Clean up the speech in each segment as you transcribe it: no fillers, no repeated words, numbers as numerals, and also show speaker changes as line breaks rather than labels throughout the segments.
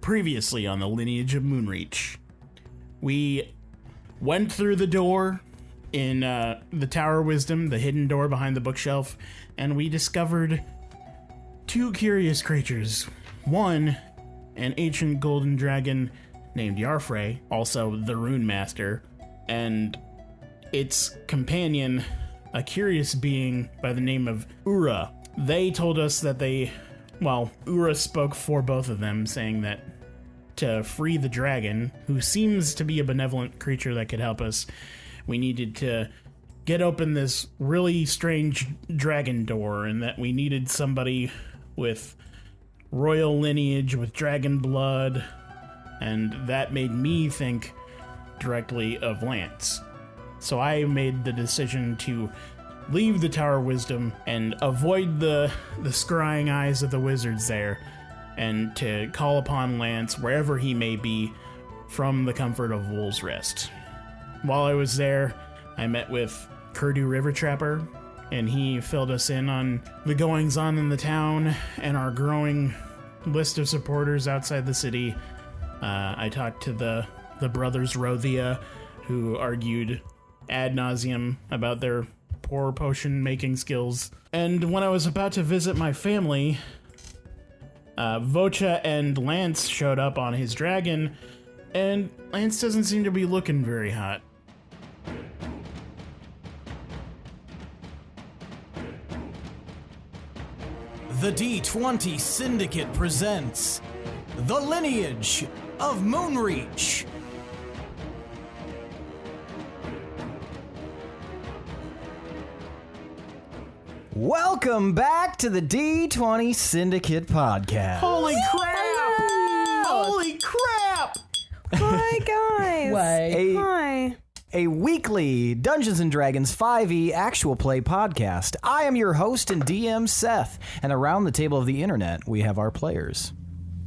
Previously on the Lineage of Moonreach. We went through the door in the Tower of Wisdom, the hidden door behind the bookshelf, and we discovered two curious creatures. One, an ancient golden dragon named Yarfrey, also the Rune Master, and its companion, a curious being by the name of Ura. They told us that Ura spoke for both of them, saying that to free the dragon, who seems to be a benevolent creature that could help us, we needed to get open this really strange dragon door, and that we needed somebody with royal lineage, with dragon blood, and that made me think directly of Lance. So I made the decision to leave the Tower of Wisdom and avoid the scrying eyes of the wizards there, and to call upon Lance wherever he may be from the comfort of Wool's Rest. While I was there, I met with Kurdu River Trapper, and he filled us in on the goings-on in the town and our growing list of supporters outside the city. I talked to the brothers Rothia, who argued ad nauseum about their poor potion-making skills. And when I was about to visit my family, Vocha and Lance showed up on his dragon, and Lance doesn't seem to be looking very hot.
The D20 Syndicate presents The Lineage of Moonreach. Welcome back to the D20 Syndicate podcast.
Holy crap! Holy crap!
Hi, guys. Hi.
A weekly Dungeons & Dragons 5e actual play podcast. I am your host and DM, Seth, and around the table of the internet, we have our players.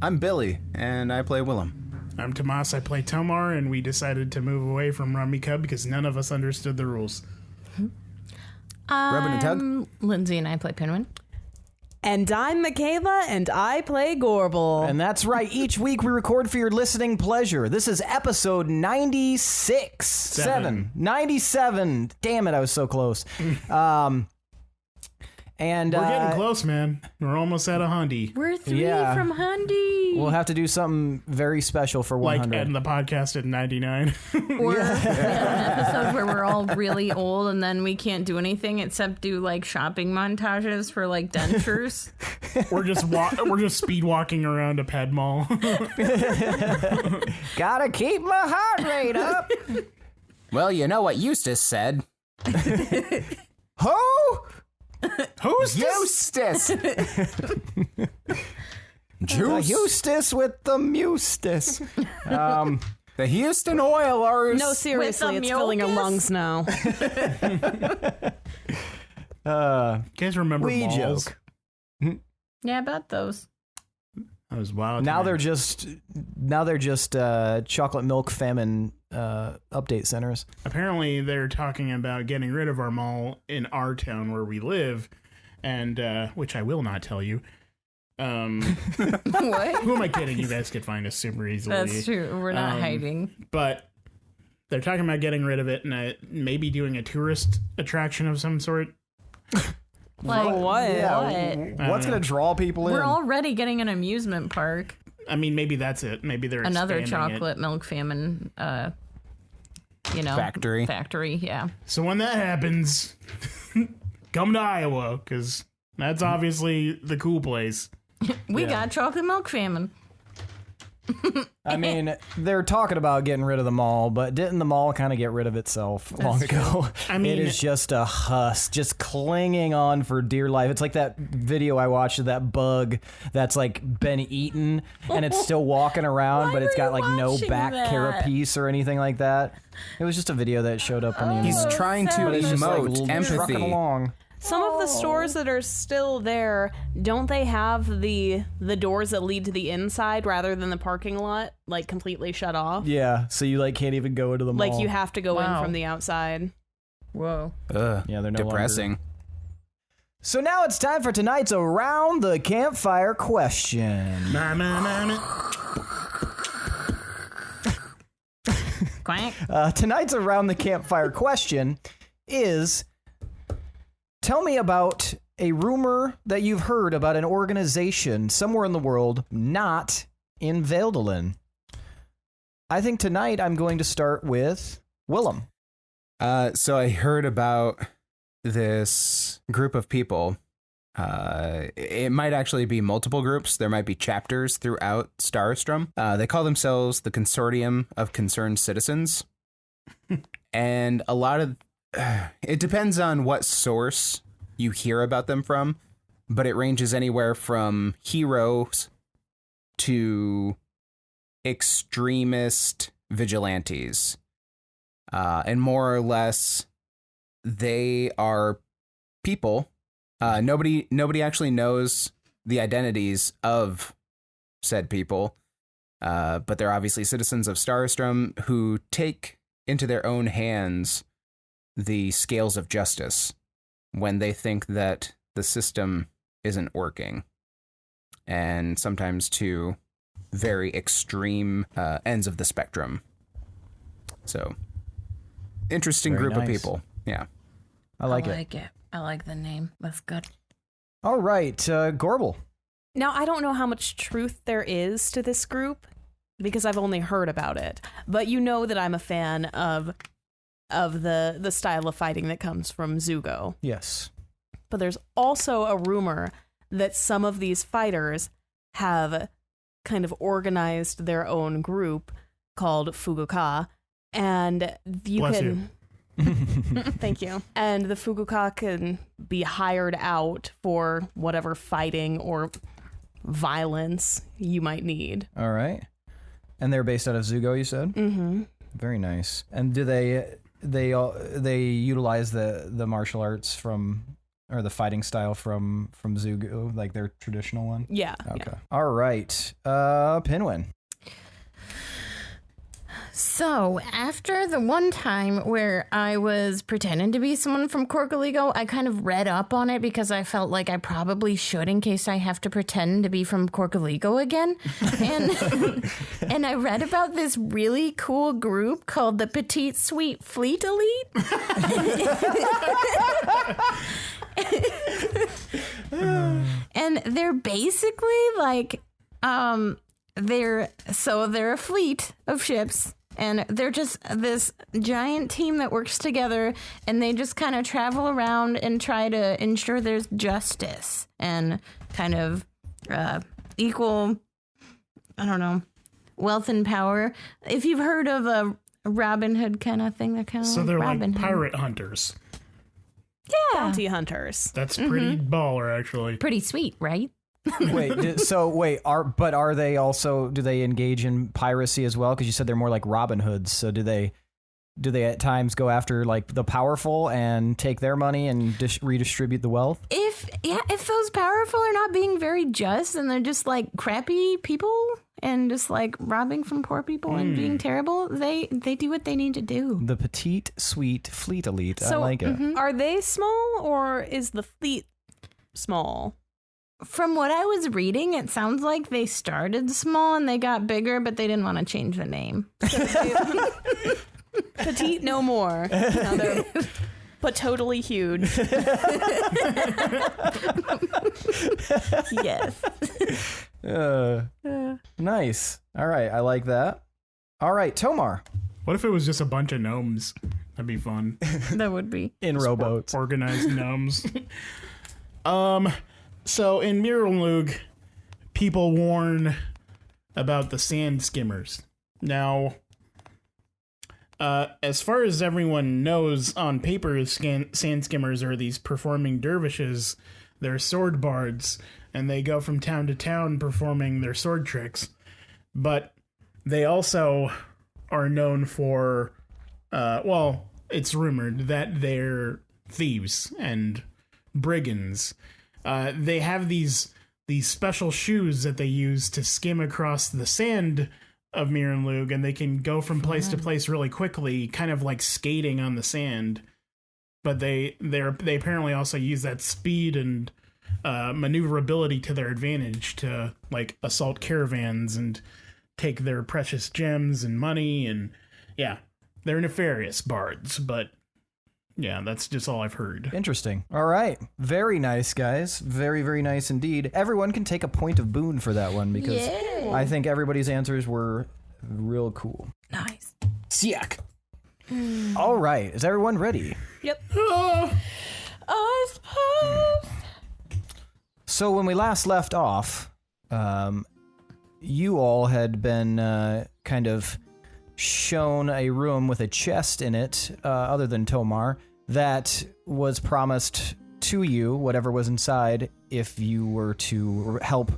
I'm Billy, and I play Willem.
I'm Tomas, I play Tomar, and we decided to move away from Rummy Cub because none of us understood the rules.
Rubbin' and Tug?
Lindsey, and I play Pinwin.
And I'm Michaela, and I play Gorbel.
And that's right, each week we record for your listening pleasure. This is episode 96. 97. Damn it, I was so close. And
we're getting close, man. We're almost at 100.
We're 3
Yeah.
from 100.
We'll have to do something very special for 100.
Like end the podcast at 99.
Or an episode where we're all really old and then we can't do anything except do like shopping montages for like dentures.
we're just speed walking around a ped mall.
Gotta keep my heart rate up.
Well, you know what Eustace said.
Who?
Who's
Eustace! Juice.
Eustace with the Mustus.
The Houston Oilers.
No, seriously,
With the
it's filling her
mucus?
lungs now.
You guys remember
We
malls?
joke.
Yeah, about those.
That was wild.
Now
man.
they're just chocolate milk famine update centers.
Apparently they're talking about getting rid of our mall in our town where we live, and which I will not tell you.
What?
Who am I kidding? You guys could find us super easily.
That's true. We're not hiding.
But they're talking about getting rid of it and maybe doing a tourist attraction of some sort.
Like,
what?
what?
What's going to draw people in?
We're already getting an amusement park.
I mean, maybe that's it. Maybe they're
Another
expanding
chocolate milk famine,
Factory.
Factory, yeah.
So when that happens, come to Iowa, because that's obviously the cool place.
We got chocolate milk famine.
I mean, they're talking about getting rid of the mall, but didn't the mall kind of get rid of itself long ago?
I mean,
it is just a husk, just clinging on for dear life. It's like that video I watched of that bug that's like been eaten and it's still walking around,
Why
but it's
were
got
you
like no
watching
back
that?
carapace or anything like that. It was just a video that showed up on the internet.
He's trying to
But
It's just like
emote
trucking
empathy.
along.
Some of the stores that are still there, don't they have the doors that lead to the inside rather than the parking lot, like completely shut off?
Yeah, so you like can't even go into the mall.
Like you have to go in
Wow.
from the outside.
Whoa.
Ugh,
Yeah, they're no
depressing.
So now it's time for tonight's Around the Campfire question.
Quack.
Tonight's around the campfire question is, tell me about a rumor that you've heard about an organization somewhere in the world, not in Valdelin. I think tonight I'm going to start with Willem.
So I heard about this group of people. It might actually be multiple groups. There might be chapters throughout Starstrom. They call themselves the Consortium of Concerned Citizens. And a lot of it depends on what source you hear about them from, but it ranges anywhere from heroes to extremist vigilantes. And more or less, they are people. Nobody actually knows the identities of said people, but they're obviously citizens of Starstrom who take into their own hands the scales of justice when they think that the system isn't working, and sometimes to very extreme ends of the spectrum. So, interesting
Very
group of
nice.
people. Yeah.
I like it.
I like the name. That's good.
All right, Gorbel.
Now, I don't know how much truth there is to this group because I've only heard about it. But you know that I'm a fan of the style of fighting that comes from Zugo.
Yes.
But there's also a rumor that some of these fighters have kind of organized their own group called Fuguka, and you
Bless
can thank you. And the Fuguka can be hired out for whatever fighting or violence you might need.
All right. And they're based out of Zugo, you said?
Mm-hmm.
Very nice. And do they utilize the martial arts or the fighting style from Zugo, like their traditional one?
Yeah.
Okay.
Yeah.
All right. Pinwin.
So, after the one time where I was pretending to be someone from Corkaligo, I kind of read up on it because I felt like I probably should in case I have to pretend to be from Corkaligo again. And I read about this really cool group called the Petite Sweet Fleet Elite. And they're basically like they're a fleet of ships, and they're just this giant team that works together, and they just kind of travel around and try to ensure there's justice and kind of equal, I don't know, wealth and power. If you've heard of a Robin Hood kind of thing, that kind of
So they're
Robin
like
Hood.
pirate hunters.
Yeah,
Bounty hunters.
That's pretty baller, actually.
pretty sweet, right?
Are they also, do they engage in piracy as well? Because you said they're more like Robin Hoods. So do they at times go after like the powerful and take their money and redistribute the wealth?
If those powerful are not being very just and they're just like crappy people and just like robbing from poor people and being terrible, they do what they need to do.
The Petite Sweet Fleet Elite. I
So,
like it.
Are they small or is the fleet small?
From what I was reading, it sounds like they started small and they got bigger, but they didn't want to change the name.
Petite no more. Now they're but totally huge.
Yes.
Nice. All right. I like that. All right. Tomar.
What if it was just a bunch of gnomes? That'd be fun.
That would be.
In rowboats.
Organized gnomes. So in Mirrorlug, people warn about the sand skimmers. Now, as far as everyone knows, on paper, sand skimmers are these performing dervishes. They're sword bards, and they go from town to town performing their sword tricks. But they also are known for, it's rumored that they're thieves and brigands. They have these special shoes that they use to skim across the sand of Mirrorlug, and they can go from place to place really quickly, kind of like skating on the sand. But they apparently also use that speed and maneuverability to their advantage to like assault caravans and take their precious gems and money, and yeah, They're nefarious bards, but yeah, that's just all I've heard.
Interesting. All right. Very nice, guys. Very, very nice indeed. Everyone can take a point of boon for that one because I think everybody's answers were real cool.
Nice.
Siak.
All right. Is everyone ready?
Yep. I suppose.
So when we last left off, you all had been kind of shown a room with a chest in it, other than Tomar, that was promised to you, whatever was inside, if you were to help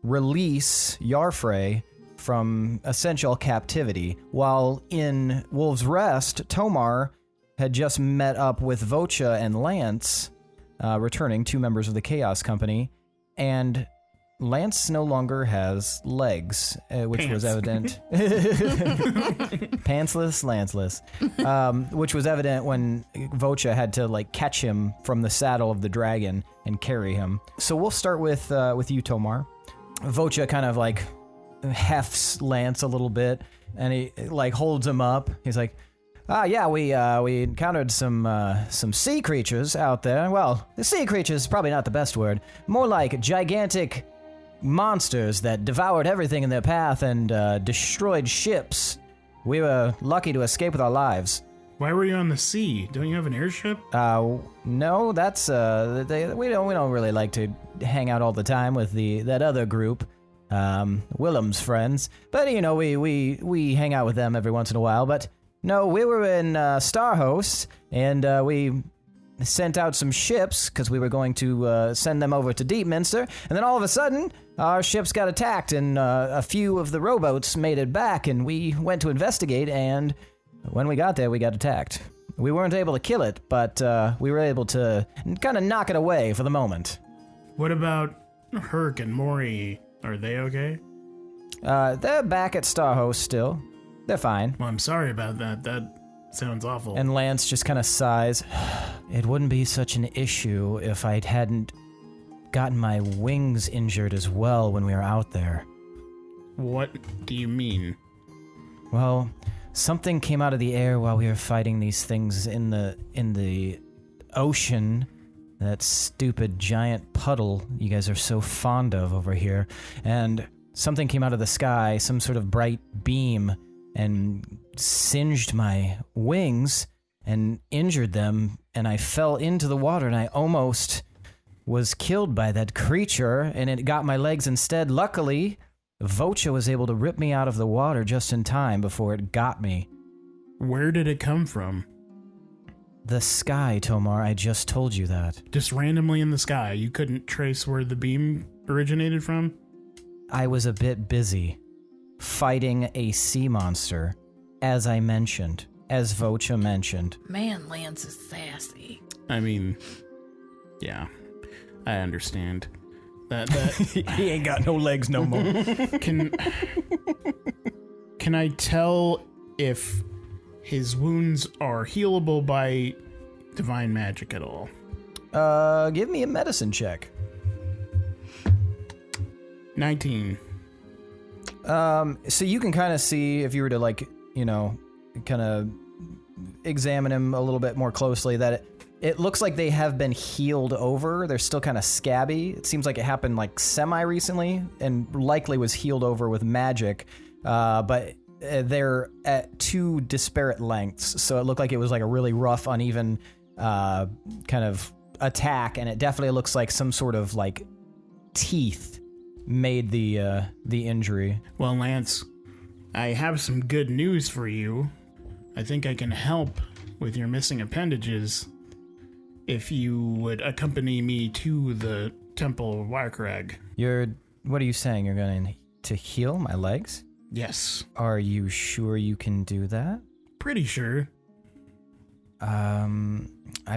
release Yarfrey from essential captivity. While in Wolf's Rest, Tomar had just met up with Vocha and Lance, returning, 2 members of the Chaos Company, and Lance no longer has legs, which was evident. Pantsless, Lanceless. Which was evident when Vocha had to catch him from the saddle of the dragon and carry him. So we'll start with you, Tomar. Vocha kind of hefts Lance a little bit, and he holds him up. He's like, yeah, we encountered some sea creatures out there. Well, the sea creatures is probably not the best word. More like gigantic monsters that devoured everything in their path and destroyed ships. We were lucky to escape with our lives.
Why were you on the sea? Don't you have an airship?
No, that's we don't really like to hang out all the time with that other group, Willem's friends. But we hang out with them every once in a while. But no, we were in Starhost, and we sent out some ships because we were going to send them over to Deepminster, and then all of a sudden our ships got attacked, and a few of the rowboats made it back, and we went to investigate, and when we got there we got attacked. We weren't able to kill it, but we were able to kind of knock it away for the moment.
What about Herc and Maury? Are they okay?
They're back at Starhost still. They're fine.
Well, I'm sorry about that. That sounds awful.
And Lance just kind of sighs. It wouldn't be such an issue if I hadn't gotten my wings injured as well when we were out there.
What do you mean?
Well, something came out of the air while we were fighting these things in the ocean. That stupid giant puddle you guys are so fond of over here. And something came out of the sky, some sort of bright beam, and singed my wings and injured them, and I fell into the water, and I almost was killed by that creature, and it got my legs instead. Luckily, Vocha was able to rip me out of the water just in time before it got me.
Where did it come from?
The sky, Tomar, I just told you that.
Just randomly in the sky? You couldn't trace where the beam originated from?
I was a bit busy fighting a sea monster, as I mentioned, as Vocha mentioned.
Man, Lance is sassy.
I mean, yeah, I understand. That
He ain't got no legs no more.
Can I tell if his wounds are healable by divine magic at all?
Give me a medicine check.
19.
So you can kind of see, if you were to kind of examine him a little bit more closely, that it looks like they have been healed over. They're still kind of scabby. It seems like it happened semi-recently and likely was healed over with magic, but they're at 2 disparate lengths. So it looked like it was a really rough, uneven kind of attack, and it definitely looks like some sort of teeth made the injury.
Well, Lance, I have some good news for you. I think I can help with your missing appendages if you would accompany me to the Temple of Wirecrag.
What are you saying? You're going to heal my legs?
Yes.
Are you sure you can do that?
Pretty sure.
I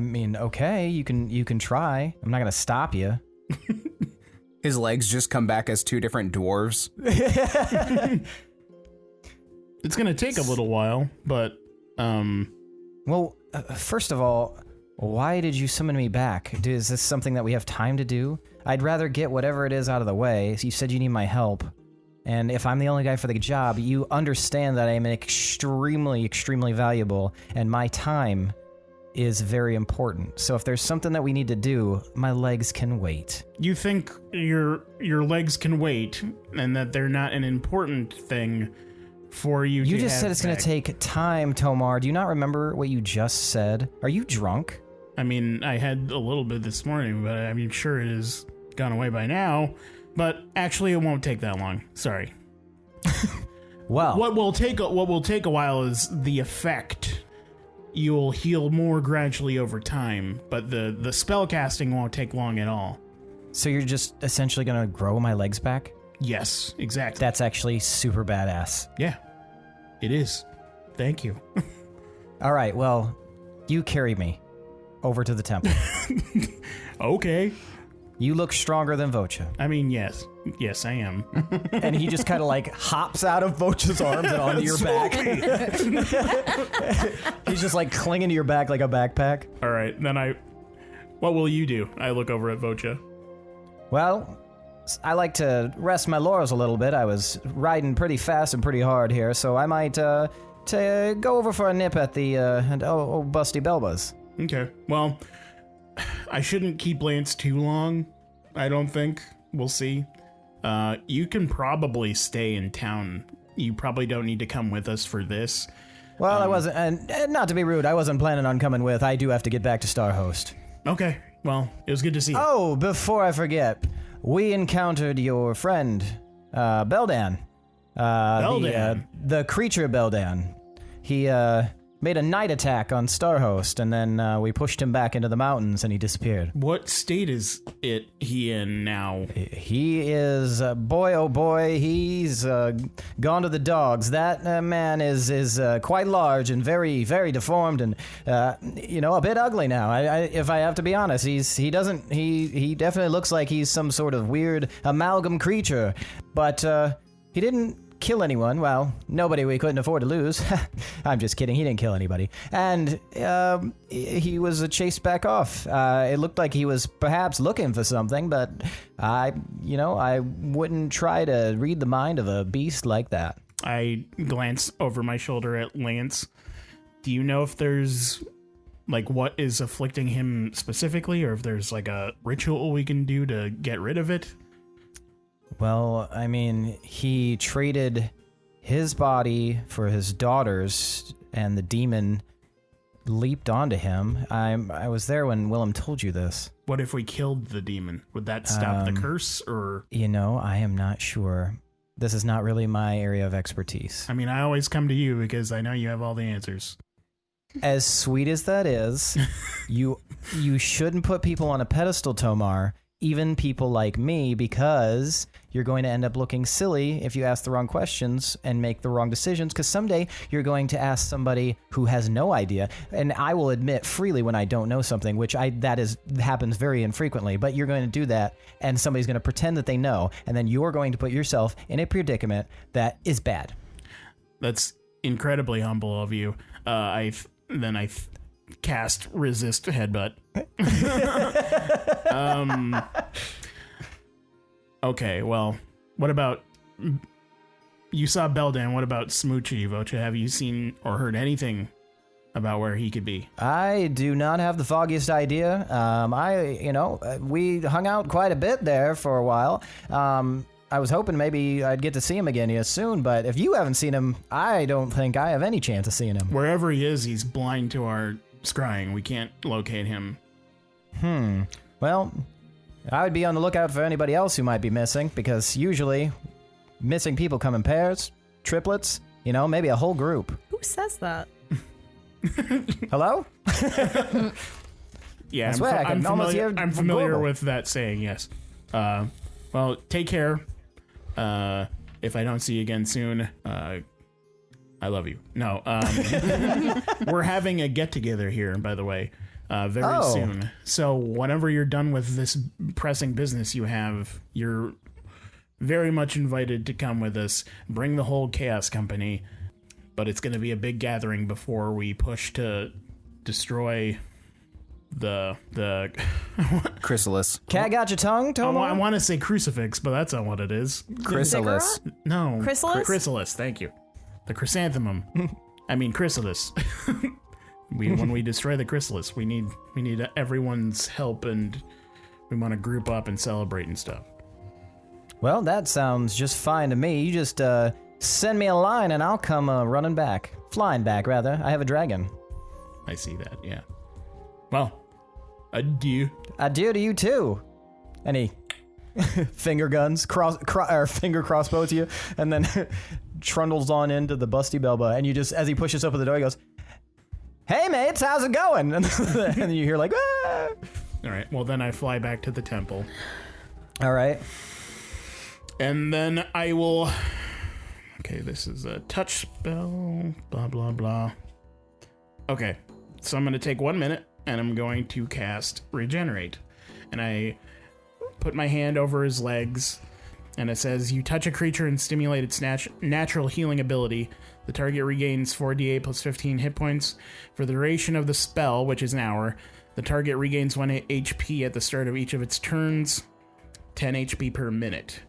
mean, okay, you can try. I'm not going to stop you.
His legs just come back as 2 different dwarves.
It's going to take a little while, but,
Well, first of all, why did you summon me back? Is this something that we have time to do? I'd rather get whatever it is out of the way. You said you need my help. And if I'm the only guy for the job, you understand that I am extremely, extremely valuable, and my time is very important. So if there's something that we need to do, my legs can wait.
You think your legs can wait, and that they're not an important thing for you to
You just
have
said it's going to take time, Tomar. Do you not remember what you just said? Are you drunk?
I mean, I had a little bit this morning, but I'm sure it has gone away by now. But actually, it won't take that long. Sorry.
Well,
What will take a while is the effect. You'll heal more gradually over time, but the spell casting won't take long at all.
so you're just essentially going to grow my legs back?
Yes, exactly.
That's actually super badass.
Yeah, it is. Thank you.
All right, well, you carry me over to the temple.
Okay.
You look stronger than Vocha.
I mean, yes, I am.
And he just kind of like hops out of Vocha's arms and onto your back. He's just like clinging to your back like a backpack.
All right, then what will you do? I look over at Vocha.
Well, I like to rest my laurels a little bit. I was riding pretty fast and pretty hard here, so I might go over for a nip at the old Busty Belbas.
Okay. Well, I shouldn't keep Lance too long. I don't think. We'll see. You can probably stay in town. You probably don't need to come with us for this.
Well, I wasn't, and not to be rude, I wasn't planning on coming with. I do have to get back to Starhost.
Okay. Well, it was good to see you.
Oh, before I forget, we encountered your friend, Beldan.
Beldan?
The creature Beldan. He made a night attack on Starhost, and then we pushed him back into the mountains, and he disappeared.
What state is he in now?
He is, boy oh boy, he's gone to the dogs. That man is quite large and very, very deformed and, a bit ugly now. If I have to be honest, he definitely looks like he's some sort of weird amalgam creature, but he didn't kill anyone. Well, nobody we couldn't afford to lose. I'm just kidding. He didn't kill anybody. And he was chased back off. It looked like he was perhaps looking for something, but I wouldn't try to read the mind of a beast like that.
I glance over my shoulder at Lance. Do you know if there's what is afflicting him specifically, or if there's a ritual we can do to get rid of it?
Well, I mean, he traded his body for his daughter's, and the demon leaped onto him. I was there when Willem told you this.
What if we killed the demon? Would that stop the curse, or?
I am not sure. This is not really my area of expertise.
I mean, I always come to you because I know you have all the answers.
As sweet as that is, you shouldn't put people on a pedestal, Tomar. Even people like me, because you're going to end up looking silly if you ask the wrong questions and make the wrong decisions, because someday you're going to ask somebody who has no idea, and I will admit freely when I don't know something, which happens very infrequently, but you're going to do that, and somebody's going to pretend that they know, and then you're going to put yourself in a predicament that is bad.
That's incredibly humble of you. I cast resist headbutt. Okay, well, what about, you saw Beldan, what about Smoochie, Vocha? Have you seen or heard anything about where he could be?
I do not have the foggiest idea. We hung out quite a bit there for a while. I was hoping maybe I'd get to see him again here soon, but if you haven't seen him, I don't think I have any chance of seeing him.
Wherever he is, he's blind to our scrying. We can't locate him.
Well, I would be on the lookout for anybody else who might be missing, because usually missing people come in pairs, triplets, maybe a whole group.
Who says that?
Hello?
Yeah,
I swear, I can almost hear
I'm familiar
Gorbel.
with that saying, yes. Well, take care. If I don't see you again soon, I love you. No, we're having a get-together here, by the way, very soon. So whenever you're done with this pressing business you have, you're very much invited to come with us. Bring the whole Chaos Company, but it's going to be a big gathering before we push to destroy
Chrysalis.
Cat got your tongue,
I
Tomo?
want to say crucifix, but that's not what it is.
Chrysalis.
No.
Chrysalis?
Chrysalis, thank you. The chrysanthemum. I mean chrysalis. When we destroy the chrysalis, we need everyone's help, and we want to group up and celebrate and stuff.
Well, that sounds just fine to me. You just send me a line and I'll come running back. Flying back, rather. I have a dragon.
I see that, yeah. Well, adieu.
Adieu to you, too. And he finger guns, finger crossbows you, and then trundles on into the busty Belba. And you just, as he pushes open the door, he goes, "Hey, mates, how's it going?" And then you hear like, "Ah!"
All right, well, then I fly back to the temple.
All right.
And then I will... Okay, this is a touch spell, blah, blah, blah. Okay, so I'm going to take 1 minute, and I'm going to cast Regenerate. And I put my hand over his legs, and it says, you touch a creature and stimulate its natural healing ability. The target regains 4d8 plus 15 hit points. For the duration of the spell, which is an hour, the target regains 1 HP at the start of each of its turns, 10 HP per minute.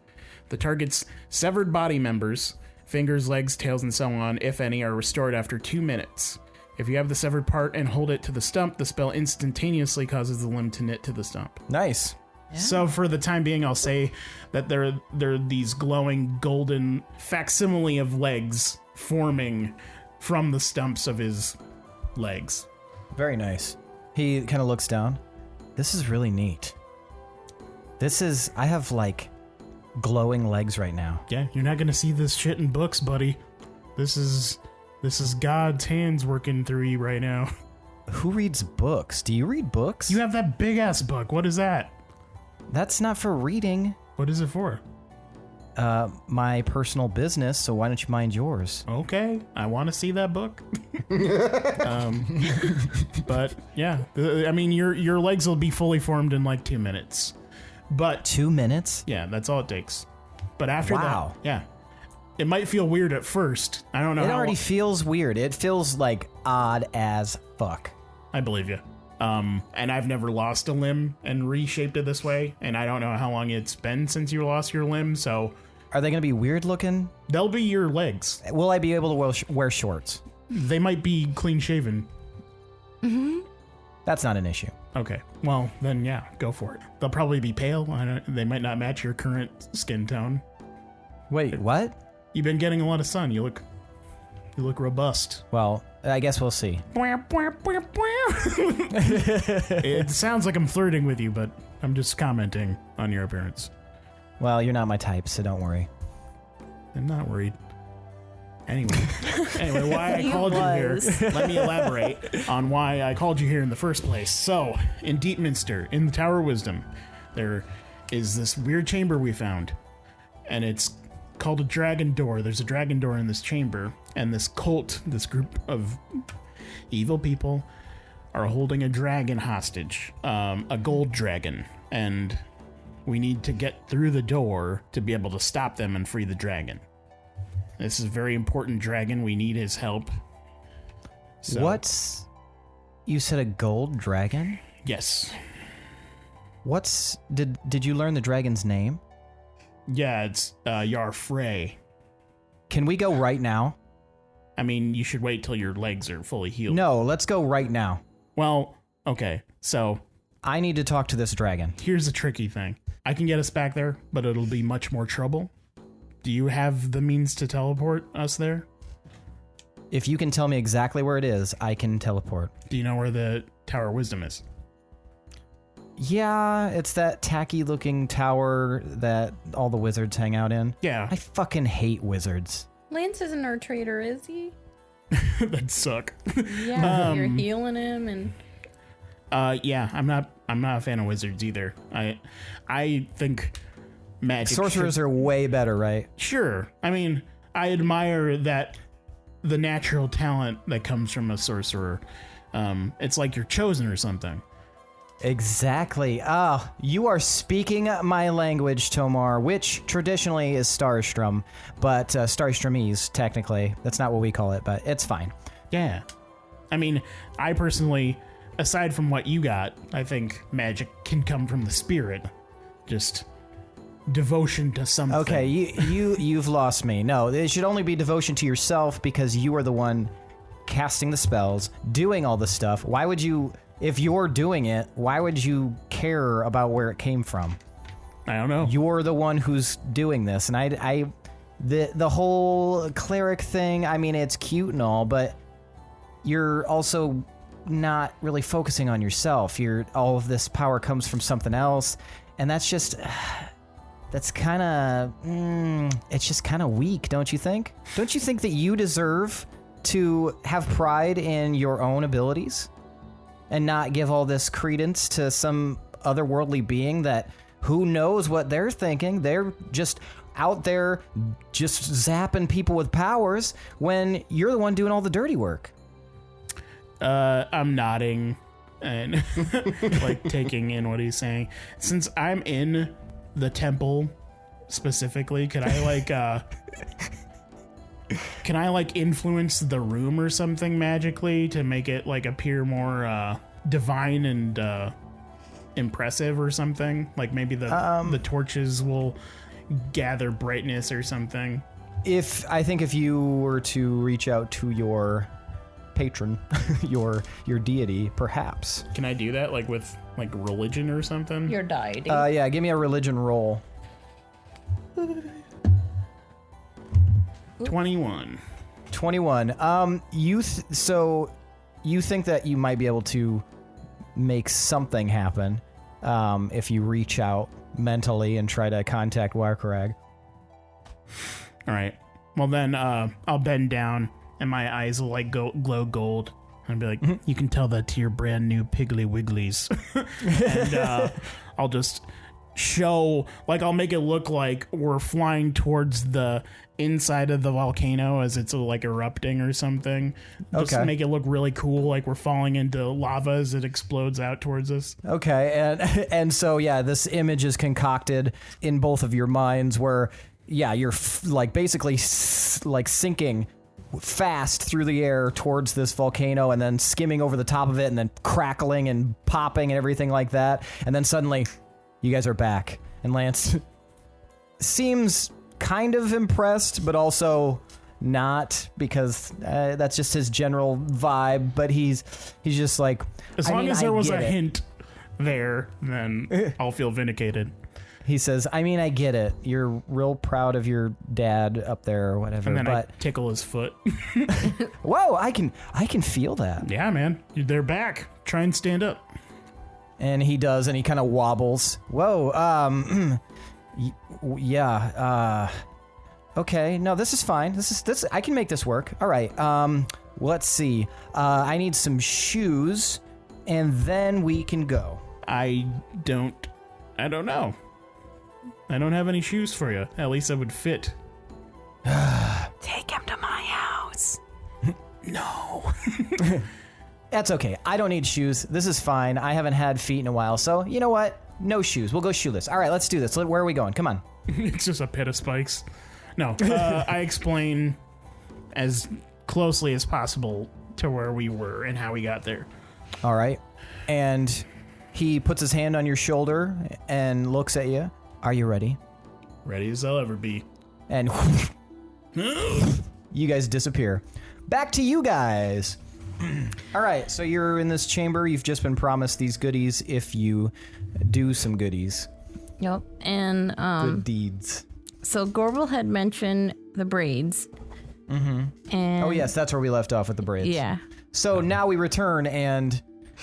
The target's severed body members, fingers, legs, tails, and so on, if any, are restored after 2 minutes. If you have the severed part and hold it to the stump, the spell instantaneously causes the limb to knit to the stump.
Nice.
Yeah.
So for the time being, I'll say that there are these glowing golden facsimile of legs forming from the stumps of his legs.
Very nice. He kind of looks down. This is really neat. I have like glowing legs right now.
Yeah, you're not gonna see this shit in books, buddy. This is God's hands working through you right now.
Who reads books? Do you read books?
You have that big ass book. What is that?
That's not for reading.
What is it for?
My personal business, so why don't you mind yours?
Okay, I want to see that book. But yeah, I mean, your legs will be fully formed in like 2 minutes. But
2 minutes?
yeah, that's all it takes. But after
Wow.
that, yeah, it might feel weird at first. I don't know.
It already feels weird. It feels like odd as fuck.
I believe you. And I've never lost a limb and reshaped it this way, and I don't know how long it's been since you lost your limb, so
Are they going to be weird looking?
they'll be your legs.
Will I be able to wear shorts?
They might be clean shaven.
That's not an issue.
Okay, well then yeah, go for it. They'll probably be pale. They might not match your current skin tone.
Wait, what?
You've been getting a lot of sun. You look robust.
Well, I guess we'll see.
It sounds like I'm flirting with you, but I'm just commenting on your appearance.
Well, you're not my type, so don't worry.
I'm not worried. Anyway, why I
He
called you
was.
here. Let me elaborate on why I called you here in the first place. So, in Deepminster, in the Tower of Wisdom, there is this weird chamber we found, and it's called a dragon door. There's a dragon door in this chamber, and this cult, this group of evil people, are holding a dragon hostage, a gold dragon, and we need to get through the door to be able to stop them and free the dragon. This is a very important dragon. We need his help. So,
You said a gold dragon?
Yes.
Did you learn the dragon's name?
Yeah, it's Yarfrey.
Can we go right now?
I mean, you should wait till your legs are fully healed.
No, let's go right now.
Well, okay. So,
I need to talk to this dragon.
here's a tricky thing. I can get us back there, but it'll be much more trouble. Do you have the means to teleport us there?
If you can tell me exactly where it is, I can teleport.
Do you know where the Tower of Wisdom is?
Yeah, it's that tacky looking tower that all the wizards hang out in.
Yeah,
I fucking hate wizards.
Lance isn't our traitor, is he?
that'd suck.
Yeah, you're healing him and
Yeah, I'm not a fan of wizards either. I think magic
Sorcerers are way better, right?
Sure. I mean, I admire that the natural talent that comes from a sorcerer. It's like you're chosen or something.
Exactly. You are speaking my language, Tomar, which traditionally is Starstrom, but Starstromese, technically. That's not what we call it, but it's fine.
Yeah. I mean, I personally aside from what you got, I think magic can come from the spirit. Just devotion to something.
Okay, you've lost me. No, it should only be devotion to yourself because you are the one casting the spells, doing all the stuff. Why would you, if you're doing it, why would you care about where it came from?
I don't know.
You're the one who's doing this, and the whole cleric thing, I mean, it's cute and all, but you're also not really focusing on yourself. All of this power comes from something else, and that's just... That's kind of, it's just kind of weak, don't you think? Don't you think that you deserve to have pride in your own abilities and not give all this credence to some otherworldly being that who knows what they're thinking? They're just out there just zapping people with powers when you're the one doing all the dirty work.
I'm nodding and like taking in what he's saying. Since I'm in the temple specifically, could I influence the room or something magically to make it like appear more divine and impressive or something? Like maybe the torches will gather brightness or something.
I think if you were to reach out to your patron, your deity, perhaps.
Can I do that like with like religion or something?
Your deity.
Yeah, give me a religion roll.
21.
21. So you think that you might be able to make something happen if you reach out mentally and try to contact Warkarag.
All right. Well then, I'll bend down and my eyes will like glow gold. And I'll be like, you can tell that to your brand new Piggly Wigglies. And I'll just show, like I'll make it look like we're flying towards the inside of the volcano as it's like erupting or something. Just
Okay.
make it look really cool, like we're falling into lava as it explodes out towards us.
Okay, and so yeah, this image is concocted in both of your minds where, yeah, you're like basically like sinking fast through the air towards this volcano and then skimming over the top of it and then crackling and popping and everything like that. And then suddenly you guys are back and Lance seems kind of impressed, but also not because that's just his general vibe. But he's just like,
as long as there was a hint there, then I'll feel vindicated.
He says, I mean, I get it. You're real proud of your dad up there or whatever.
And then
but
I tickle his foot.
whoa, I can feel that.
Yeah, man. They're back. Try and stand up.
And he does, and he kind of wobbles. Whoa, yeah, okay. No, this is fine. This I can make this work. All right. Let's see. I need some shoes, and then we can go.
I don't know. I don't have any shoes for you. At least that would fit.
Take him to my house.
No.
That's okay. I don't need shoes. This is fine. I haven't had feet in a while, so you know what? No shoes. We'll go shoeless. All right, let's do this. Where are we going? Come on.
It's just a pit of spikes. No. I explain as closely as possible to where we were and how we got there.
All right. And he puts his hand on your shoulder and looks at you. Are you ready?
Ready as I'll ever be.
And you guys disappear. Back to you guys. All right, so you're in this chamber. You've just been promised these goodies if you do some goodies.
Yep. And
Good deeds.
so Gorbel had mentioned the braids. Mm-hmm. And
Oh, yes, that's where we left off with the braids.
yeah.
So now we return, and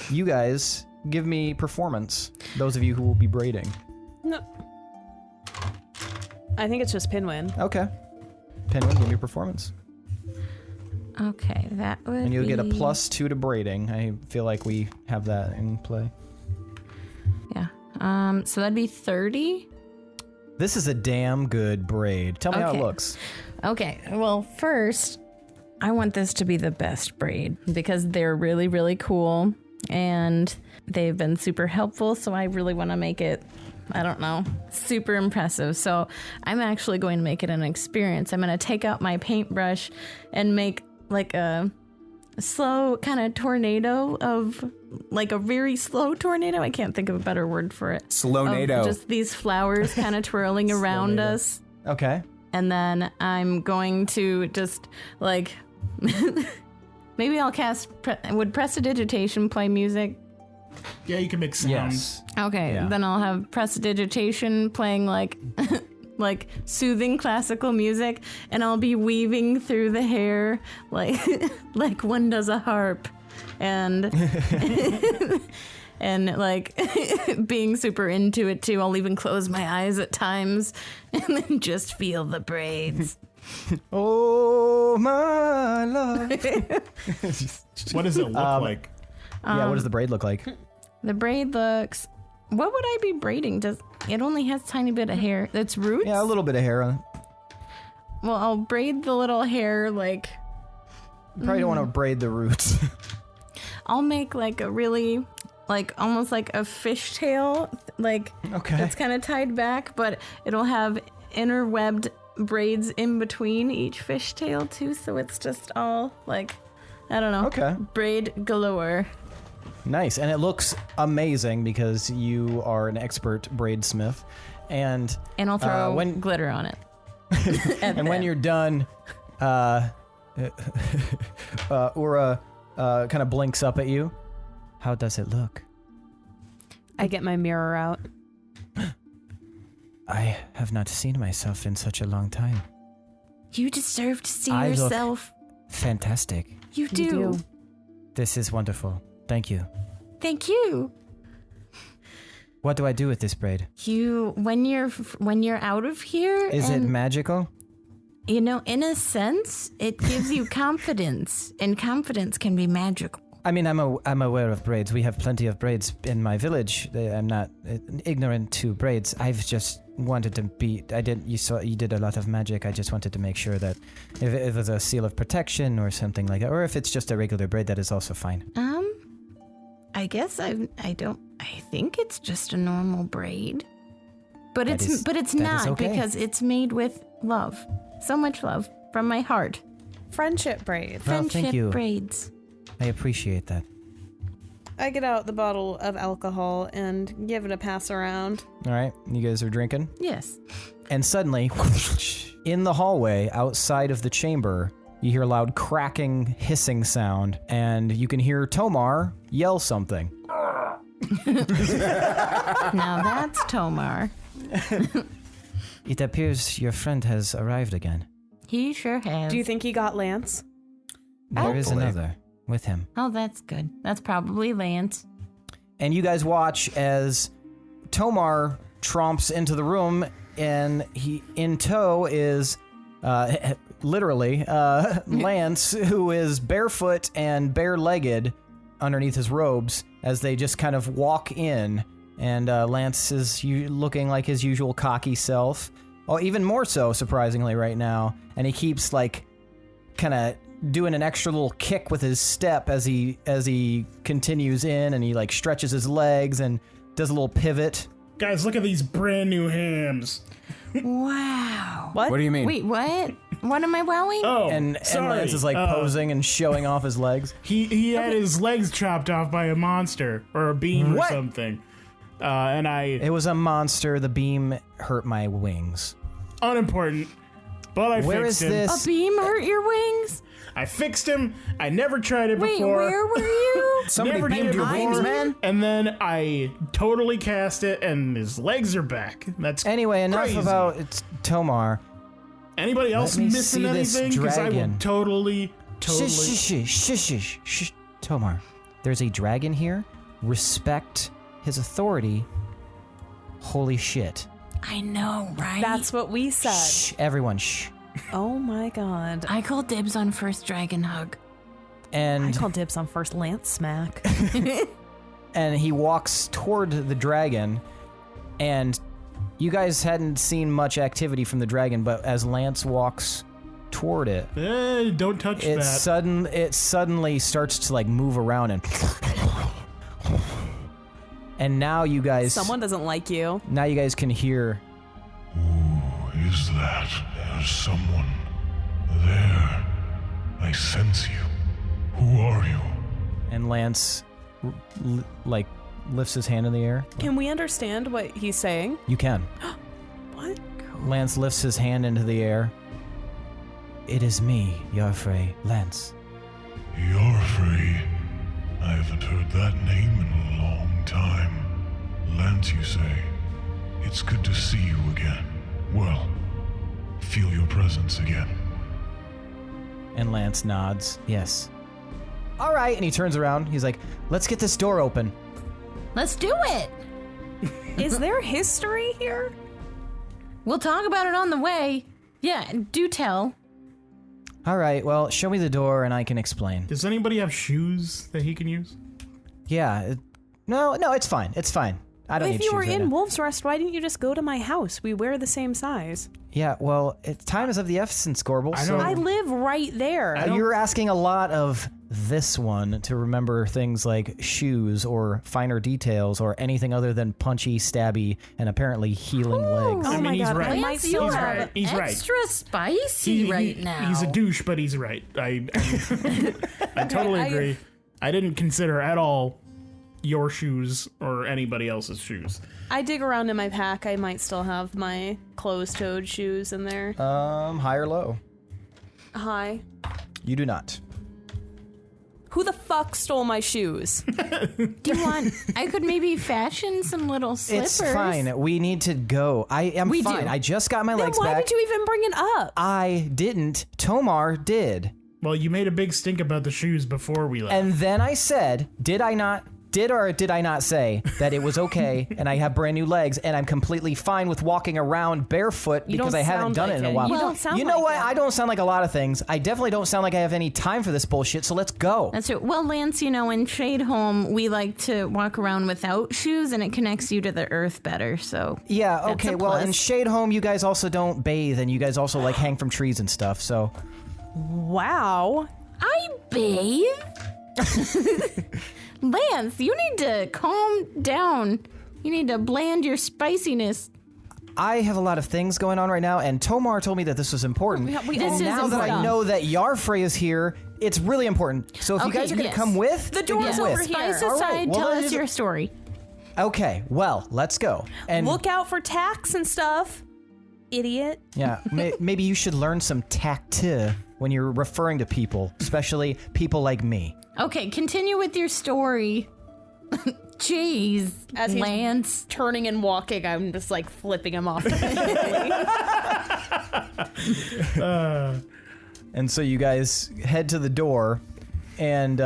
you guys give me performance. Those of you who will be braiding.
No. I think it's just Pinwin.
Okay. Pinwin, give me performance.
Okay, that would
And you'll get a
be-
+2 to braiding. I feel like we have that in play.
Yeah. So that'd be 30.
This is a damn good braid. Tell me how it
Okay.
looks.
Okay. Well, first, I want this to be the best braid because they're really, really cool and they've been super helpful. So I really want to make it, I don't know, super impressive. So I'm actually going to make it an experience. I'm going to take out my paintbrush and make like a slow kind of tornado of, like a very slow tornado. I can't think of a better word for it.
Slow-nado.
Just these flowers kind of twirling around us.
Okay.
And then I'm going to just, like, maybe I'll cast, would Prestidigitation play music?
Yeah, you can make sounds.
Yes.
Okay,
Yeah.
then I'll have Prestidigitation playing, like, like soothing classical music, and I'll be weaving through the hair like like one does a harp, and and like being super into it too. I'll even close my eyes at times and then just feel the braids.
Oh, my love.
What does it look like?
Yeah, what does the braid look like?
The braid looks. What would I be braiding? It only has a tiny bit of hair. It's roots?
Yeah, a little bit of hair on it.
Well, I'll braid the little hair, like...
You probably don't want to braid the roots.
I'll make, like, a really, like, almost like a fishtail, like,
Okay.
it's kind of tied back, but it'll have interwebbed braids in between each fishtail, too, so it's just all, like, I don't know.
Okay.
Braid galore.
Nice. And it looks amazing because you are an expert braidsmith. And
And I'll throw
when-
glitter on it.
and when you're done, Ura kind of blinks up at you. How does it look?
I get my mirror out.
I have not seen myself in such a long time.
You deserve to see
I look
yourself.
Fantastic.
You do.
You do.
This is wonderful. Thank you.
Thank you.
What do I do with this braid?
When you're out of here,
Is it
and,
magical?
you know, in a sense, it gives you confidence, and confidence can be magical.
I mean, I'm aware of braids. We have plenty of braids in my village. I'm not ignorant to braids. I've just wanted to be. You did a lot of magic. I just wanted to make sure that if it was a seal of protection or something like that, or if it's just a regular braid, that is also fine.
I guess I think it's just a normal braid, but
That is
not
okay.
because it's made with love, so much love from my heart.
Friendship braid.
Well, thank
Friendship
you.
braids.
I appreciate that.
I get out the bottle of alcohol and give it a pass around.
All right, you guys are drinking,
Yes.
and suddenly, in the hallway outside of the chamber, you hear a loud cracking, hissing sound, and you can hear Tomar yell something.
Now that's Tomar.
It appears your friend has arrived again.
He sure has.
Do you think he got Lance?
There is
Hopefully.
another with him.
Oh, that's good. That's probably Lance.
And you guys watch as Tomar tromps into the room, and he in tow is literally Lance, who is barefoot and bare-legged underneath his robes as they just kind of walk in. And Lance is looking like his usual cocky self. Oh, even more so, surprisingly, right now. And he keeps like kind of doing an extra little kick with his step as he continues in, and he like stretches his legs and does a little pivot.
Guys, look at these brand new hams.
Wow.
What?
What do you mean?
Wait, what? What am I wowing?
Oh,
And
sorry.
Lance is like posing and showing off his legs.
He had his legs chopped off by a monster or a beam
What?
or something. And
It was a monster. The beam hurt my wings.
unimportant. But I
Where
fixed
is
him.
this?
A beam hurt your wings?
I fixed him. I never tried it
Wait,
before.
where were you?
Somebody
Never did
beamed
it
your
before.
wings, man.
And then I totally cast it, and his legs are back. That's
Anyway, enough
crazy.
about Tomar.
Anybody else
me
missing
see this
anything? Because I will
dragon.
totally.
Shh. Tomar, there's a dragon here. Respect his authority. Holy shit.
I know, right?
That's what we said.
Shh, everyone, shh.
Oh my god.
I call dibs on first dragon hug.
I
And
call dibs on first Lance smack.
and he walks toward the dragon, and you guys hadn't seen much activity from the dragon, but as Lance walks toward it,
Don't touch
it
that.
it suddenly starts to like move around and now you guys
Someone doesn't like you.
can hear
Is that there's someone there? I sense you. Who are you?
And Lance, lifts his hand in the air.
Can we understand what he's saying?
You can.
What?
Lance lifts his hand into the air. It is me, Yarfrey Lance.
Yarfrey. I haven't heard that name in a long time. Lance, you say? It's good to see you again. Well, feel your presence again.
And Lance nods. Yes. All right, and he turns around. He's like, let's get this door open.
Let's do it.
Is there history here?
We'll talk about it on the way. Yeah, do tell.
All right, well, show me the door and I can explain.
Does anybody have shoes that he can use?
Yeah. No, it's fine. It's fine. I don't need
If
shoes
you were
right
in
now.
Wolf's Rest, why didn't you just go to my house? We wear the same size.
Yeah, well, time is of the essence, Gorbel.
I
So
don't-
I live right there.
you're asking a lot of this one to remember things like shoes or finer details or anything other than punchy, stabby, and apparently healing legs.
Oh
I mean,
my
he's
god,
right.
I might
Lance,
still
you
He's
have
right.
it.
He's right.
Extra spicy right now.
He's a douche, but he's right. I totally agree. I didn't consider at all your shoes or anybody else's shoes.
I dig around in my pack. I might still have my closed-toed shoes in there.
High or low?
Hi.
You do not.
Who the fuck stole my shoes?
Do you want? I could maybe fashion some little slippers.
It's fine. We need to go. I am
We
fine.
do.
I just got my
Then
legs
why
back.
did you even bring it up?
I didn't. Tomar did.
Well, you made a big stink about the shoes before we left.
And then I said, did I not say that it was okay and I have brand new legs and I'm completely fine with walking around barefoot
You
because
don't
I haven't
sound
done
like
it in a
it.
while?
You don't sound
You know
like
what?
it.
I don't sound like a lot of things. I definitely don't sound like I have any time for this bullshit, so let's go.
That's it. Well, Lance, in Shadeholm, we like to walk around without shoes, and it connects you to the earth better. So
Yeah,
that's
okay,
a
well, in
plus.
Shadeholm, you guys also don't bathe and you guys also like hang from trees and stuff, so.
Wow.
I bathe. Lance, you need to calm down. You need to bland your spiciness.
I have a lot of things going on right now, and Tomar told me that this was important.
We
This
all
is
Now that I
important.
know that Yarfrey is here, it's really important. So if you
Okay,
guys are going to
yes.
come with,
The door's
come
over
with.
here.
Spice
All right,
aside,
well,
tell
that
us
is-
your story.
Okay, well, let's go. And
Look out for tax and stuff. Idiot.
yeah, maybe you should learn some tact when you're referring to people, especially people like me.
Okay, continue with your story. Jeez,
As he's-
Lance.
Turning and walking, I'm just like flipping him off.
And so you guys head to the door, and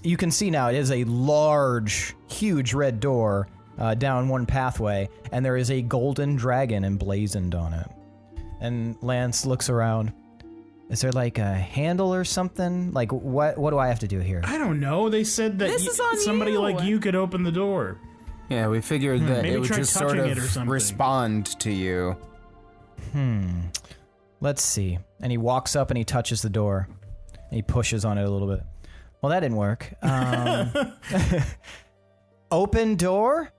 you can see now it is a large, huge red door down one pathway, and there is a golden dragon emblazoned on it. And Lance looks around. Is there like a handle or something? Like what do I have to do here?
I don't know. They said that
This is on
somebody
you.
like you could open the door.
Yeah, we figured that
Maybe
it would
try
just sort
touching it or
of
something.
respond to you.
Let's see. And he walks up and he touches the door. And he pushes on it a little bit. Well, that didn't work. Open door?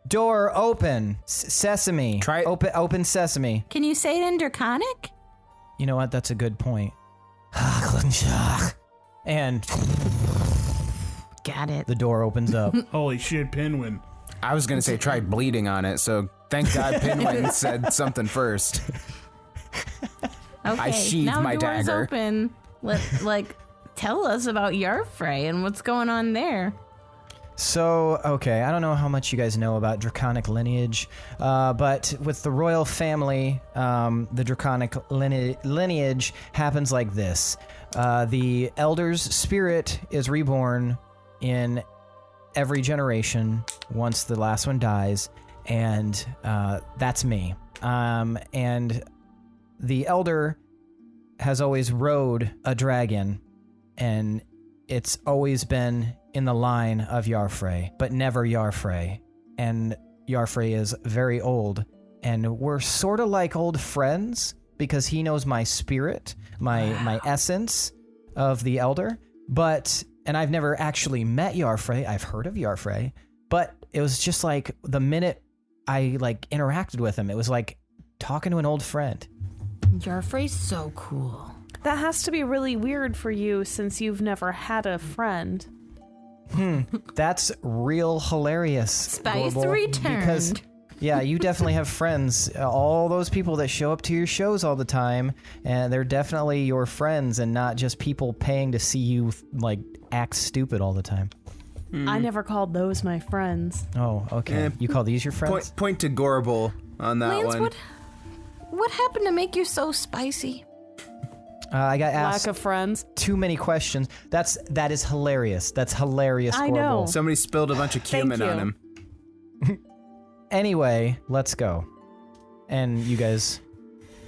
Door open. Sesame.
Try it.
Open sesame.
Can you say it in Draconic?
You know what? That's a good point. And
Got it.
the door opens up.
Holy shit, Pinwin.
I was gonna say try bleeding on it, so thank God Pinwin said something first.
Okay,
sheathed
now
my
door's
dagger.
open. Tell us about Yarfrey and what's going on there.
So, okay, I don't know how much you guys know about Draconic lineage, but with the royal family, the Draconic lineage happens like this. The Elder's spirit is reborn in every generation once the last one dies, and that's me. And the Elder has always rode a dragon, and it's always been in the line of Yarfrey, but never Yarfrey. And Yarfrey is very old, and we're sort of like old friends because he knows my spirit, my essence of the Elder. And I've never actually met Yarfrey. I've heard of Yarfrey, but it was just like the minute I interacted with him, it was like talking to an old friend.
Yarfrey's so cool.
That has to be really weird for you since you've never had a friend.
That's real hilarious.
Spice
Gorbel,
returned.
Because, yeah, you definitely have friends. All those people that show up to your shows all the time, and they're definitely your friends and not just people paying to see you, like, act stupid all the time.
I never called those my friends.
Oh, okay. You call these your friends?
Point to Gorbel on that
Lance,
one.
what happened to make you so spicy?
I got
Lack
asked
of friends.
too many questions. That is hilarious. That's hilarious,
I
Gorbel.
know.
Somebody spilled a bunch of cumin on him.
Anyway, let's go. And you guys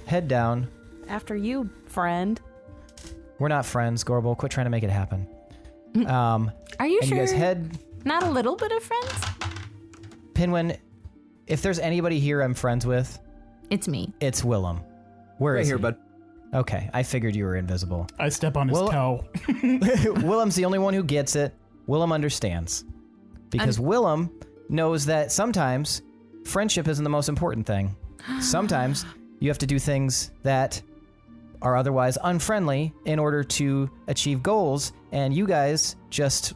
head down.
After you, friend.
We're not friends, Gorbel. Quit trying to make it happen.
Are you
and
sure?
you guys head...
Not a little bit of friends?
Pinwin, if there's anybody here I'm friends with,
It's me.
it's Willem. Where
Right
is
here,
he?
bud.
Okay, I figured you were invisible.
I step on his
Well-
toe.
Willem's the only one who gets it. Willem understands. Because Willem knows that sometimes friendship isn't the most important thing. Sometimes you have to do things that are otherwise unfriendly in order to achieve goals, and you guys just,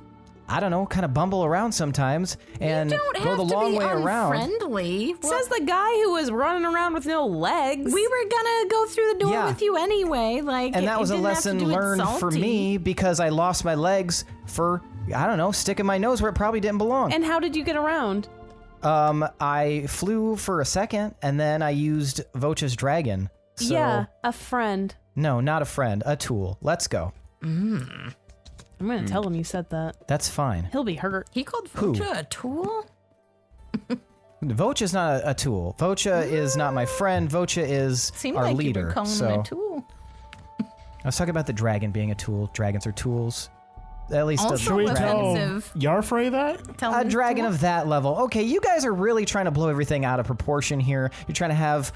I don't know, kind of bumble around sometimes and
You don't
go
have
the
to
long
be
way around.
unfriendly.
Says the guy who was running around with no legs.
We were gonna go through the door
Yeah.
with you anyway. Like,
And that
it
was a
didn't have to
lesson
do it
learned for
salty.
me because I lost my legs for, I don't know, sticking my nose where it probably didn't belong.
And how did you get around?
I flew for a second, and then I used Vocha's dragon. So,
Yeah, a friend.
No, not a friend, a tool. Let's go.
I'm gonna tell him you said that.
That's fine.
He'll be hurt.
He called
Who?
Vocha a tool?
Vocha's not a tool. Vocha is not my friend. Vocha is
Seemed
our
like
leader.
you were calling
so
him a tool.
I was talking about the dragon being a tool. Dragons are tools. At least
Also
a
Should we
Offensive.
tell Yarfrey that?
Tell
A
him
dragon
tool.
of that level. Okay, you guys are really trying to blow everything out of proportion here. You're trying to have,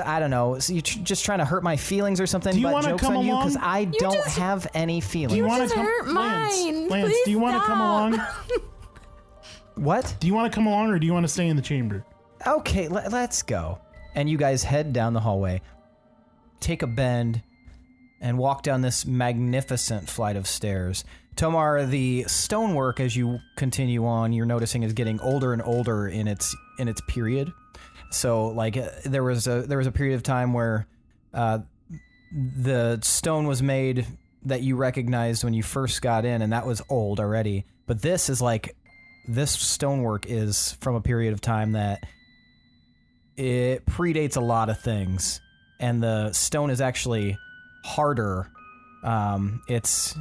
I don't know, so you're just trying to hurt my feelings or something.
Do you
but
wanna
joke's
come
on you
along?
because I don't
just-
have any feelings.
Do you want
just
to come,
hurt mine.
Lance,
Please
do you want to come
stop.
along?
What?
Do you want to come along, or do you want to stay in the chamber?
Okay, let's go. And you guys head down the hallway, take a bend, and walk down this magnificent flight of stairs. Tomar, the stonework as you continue on, you're noticing is getting older and older in its period. So, like, there was a period of time where the stone was made that you recognized when you first got in, and that was old already. But this is like, this stonework is from a period of time that it predates a lot of things, and the stone is actually harder. It's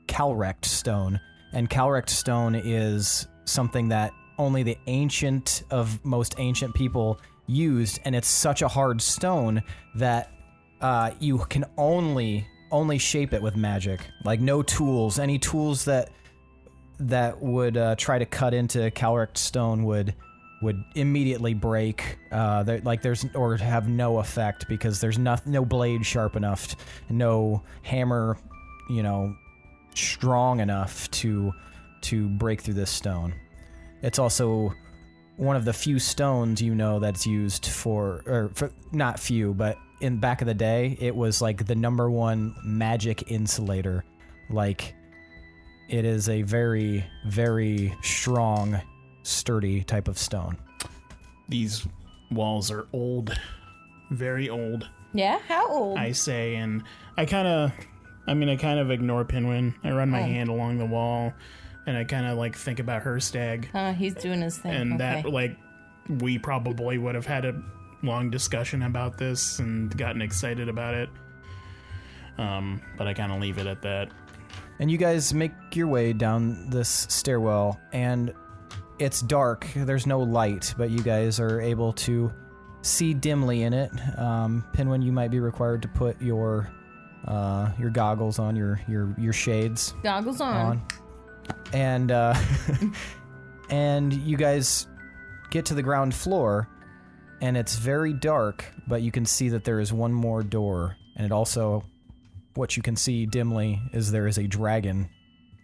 Calrect stone, and Calrect stone is something that only the ancient of most ancient people used, and it's such a hard stone that you can only shape it with magic. Like, no tools. Any tools that would try to cut into Calrect stone would immediately break, or have no effect because there's no blade sharp enough, no hammer, strong enough to break through this stone. It's also one of the few stones that's used for not few, but in back of the day, it was like the number one magic insulator. Like, it is a very, very strong, sturdy type of stone.
These walls are old, very old,
Yeah? How old?
I say, and I kind of ignore Pinwin. I run my hand along the wall, and I kind of think about her stag,
He's doing his thing.
and
okay.
that we probably would have had a long discussion about this and gotten excited about it. But I kind of leave it at that.
And you guys make your way down this stairwell, and it's dark. There's no light, but you guys are able to see dimly in it. Pinwin, you might be required to put your goggles on, your shades
Goggles on.
and and you guys get to the ground floor, and it's very dark, but you can see that there is one more door, and it also, what you can see dimly is there is a dragon.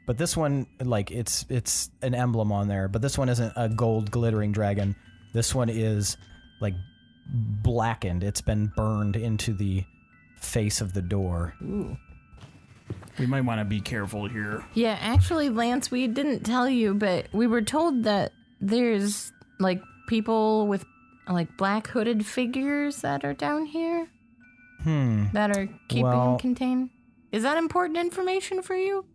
But this one, it's an emblem on there, but this one isn't a gold glittering dragon. This one is blackened. It's been burned into the face of the door.
Ooh.
We might want to be careful here.
Yeah, actually, Lance, we didn't tell you, but we were told that there's, like, people with, like, black hooded figures that are down here. That are keeping him contained. Is that important information for you?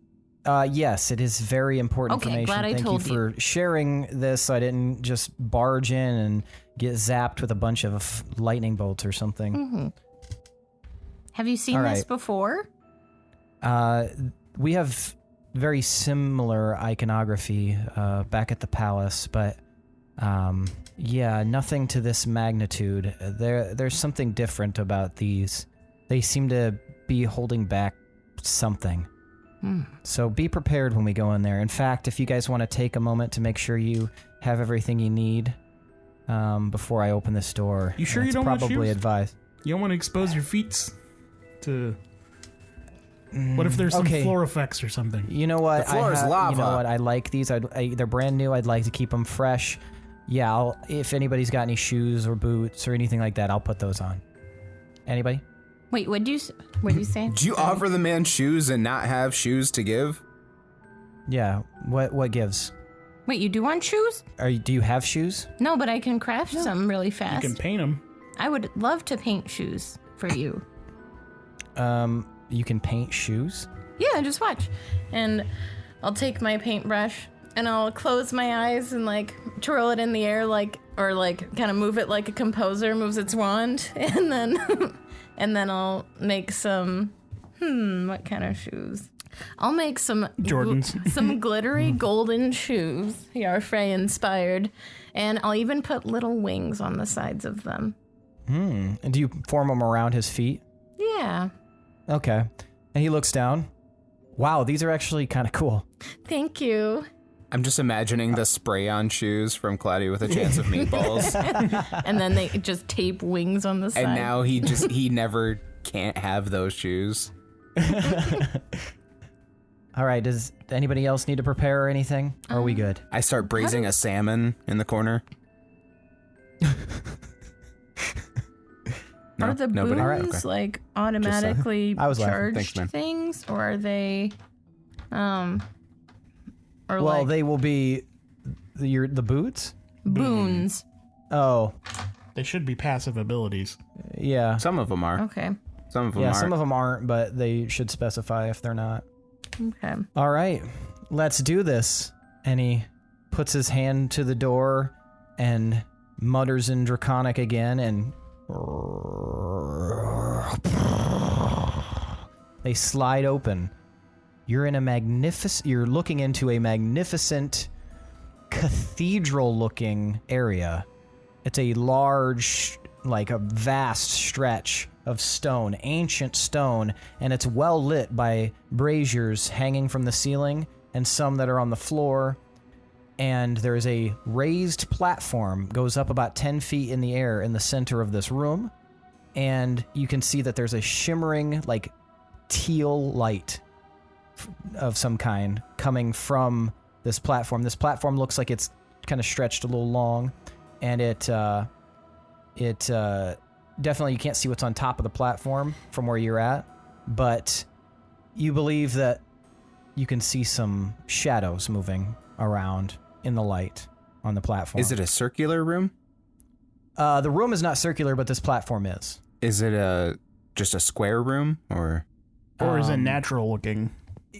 Yes, it is very important information.
Glad I
Thank
told
you for sharing this so I didn't just barge in and get zapped with a bunch of lightning bolts or something.
Mm-hmm. Have you seen this before?
We have very similar iconography back at the palace, but yeah, nothing to this magnitude. There's something different about these. They seem to be holding back something. So be prepared when we go in there. In fact, if you guys want to take a moment to make sure you have everything you need before I open this door,
You sure you don't want
probably
shoes?
advised.
You don't want to expose your feet to... What if there's some floor effects or something?
You know what?
The floor is lava.
You know what? I like these. They're brand new. I'd like to keep them fresh. Yeah, if anybody's got any shoes or boots or anything like that, I'll put those on. Anybody?
Wait, what'd you say?
Do you offer the man shoes and not have shoes to give?
Yeah. What gives?
Wait, you do want shoes?
Do you have shoes?
No, but I can craft some really fast.
You can paint them.
I would love to paint shoes for you.
You can paint shoes?
Yeah, just watch. And I'll take my paintbrush and I'll close my eyes and like twirl it in the air or kind of move it like a composer moves its wand, and then I'll make some what kind of shoes? I'll make some
Jordans.
Some glittery golden shoes. Yarfrey inspired. And I'll even put little wings on the sides of them.
And do you form them around his feet?
Yeah.
Okay. And he looks down. Wow, these are actually kind of cool.
Thank you.
I'm just imagining the spray-on shoes from Cloudy with a Chance of Meatballs.
And then they just tape wings on the side.
And now he never can't have those shoes.
All right, does anybody else need to prepare or anything? Or are we good?
I start braising a salmon in the corner. No,
Are the
nobody?
boons like automatically
I was laughing.
charged
Thanks, man.
things, or are they, or
Well,
like
they will be the boots?
boons?
Oh,
They should be passive abilities.
yeah.
Some of them are.
Okay,
Some of them
Yeah,
aren't.
some of them aren't, but they should specify if they're not.
okay.
All right, let's do this. And he puts his hand to the door and mutters in Draconic again, and they slide open. You're looking into a magnificent cathedral-looking area. It's a large, like a vast stretch of stone, ancient stone, and it's well lit by braziers hanging from the ceiling and some that are on the floor. And there is a raised platform, goes up about 10 feet in the air in the center of this room. And you can see that there's a shimmering, like, teal light of some kind coming from this platform. This platform looks like it's kind of stretched a little long, and it definitely, you can't see what's on top of the platform from where you're at, but you believe that you can see some shadows moving around in the light on the platform.
Is it a circular room?
The room is not circular, but this platform is.
Is it just a square room, or
Or is it natural looking?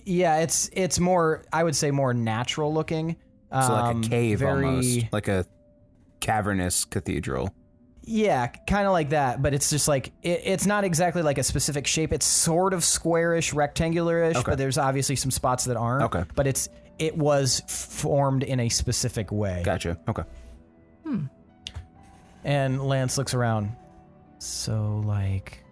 Yeah, it's more, I would say, more natural looking.
so like a cave
very,
almost, like a cavernous cathedral?
Yeah, kind of like that, but it's just like, it's not exactly like a specific shape. It's sort of squarish, rectangular-ish,
Okay.
but there's obviously some spots that aren't.
Okay.
But it was formed in a specific way.
Gotcha. Okay.
And Lance looks around. So, like,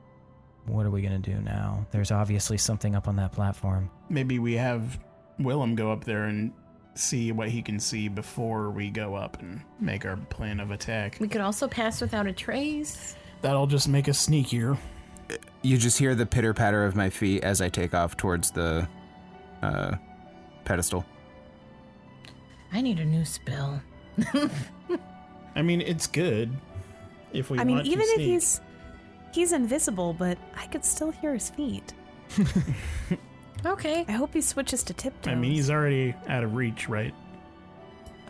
what are we going to do now? There's obviously something up on that platform.
Maybe we have Willem go up there and see what he can see before we go up and make our plan of attack.
We could also pass without a trace.
That'll just make us sneakier.
You just hear the pitter-patter of my feet as I take off towards the pedestal.
I need a new spell.
I mean, it's good if we want to
even if
sneak.
He's invisible, but I could still hear his feet.
Okay.
I hope he switches to tiptoes.
I mean, he's already out of reach, right?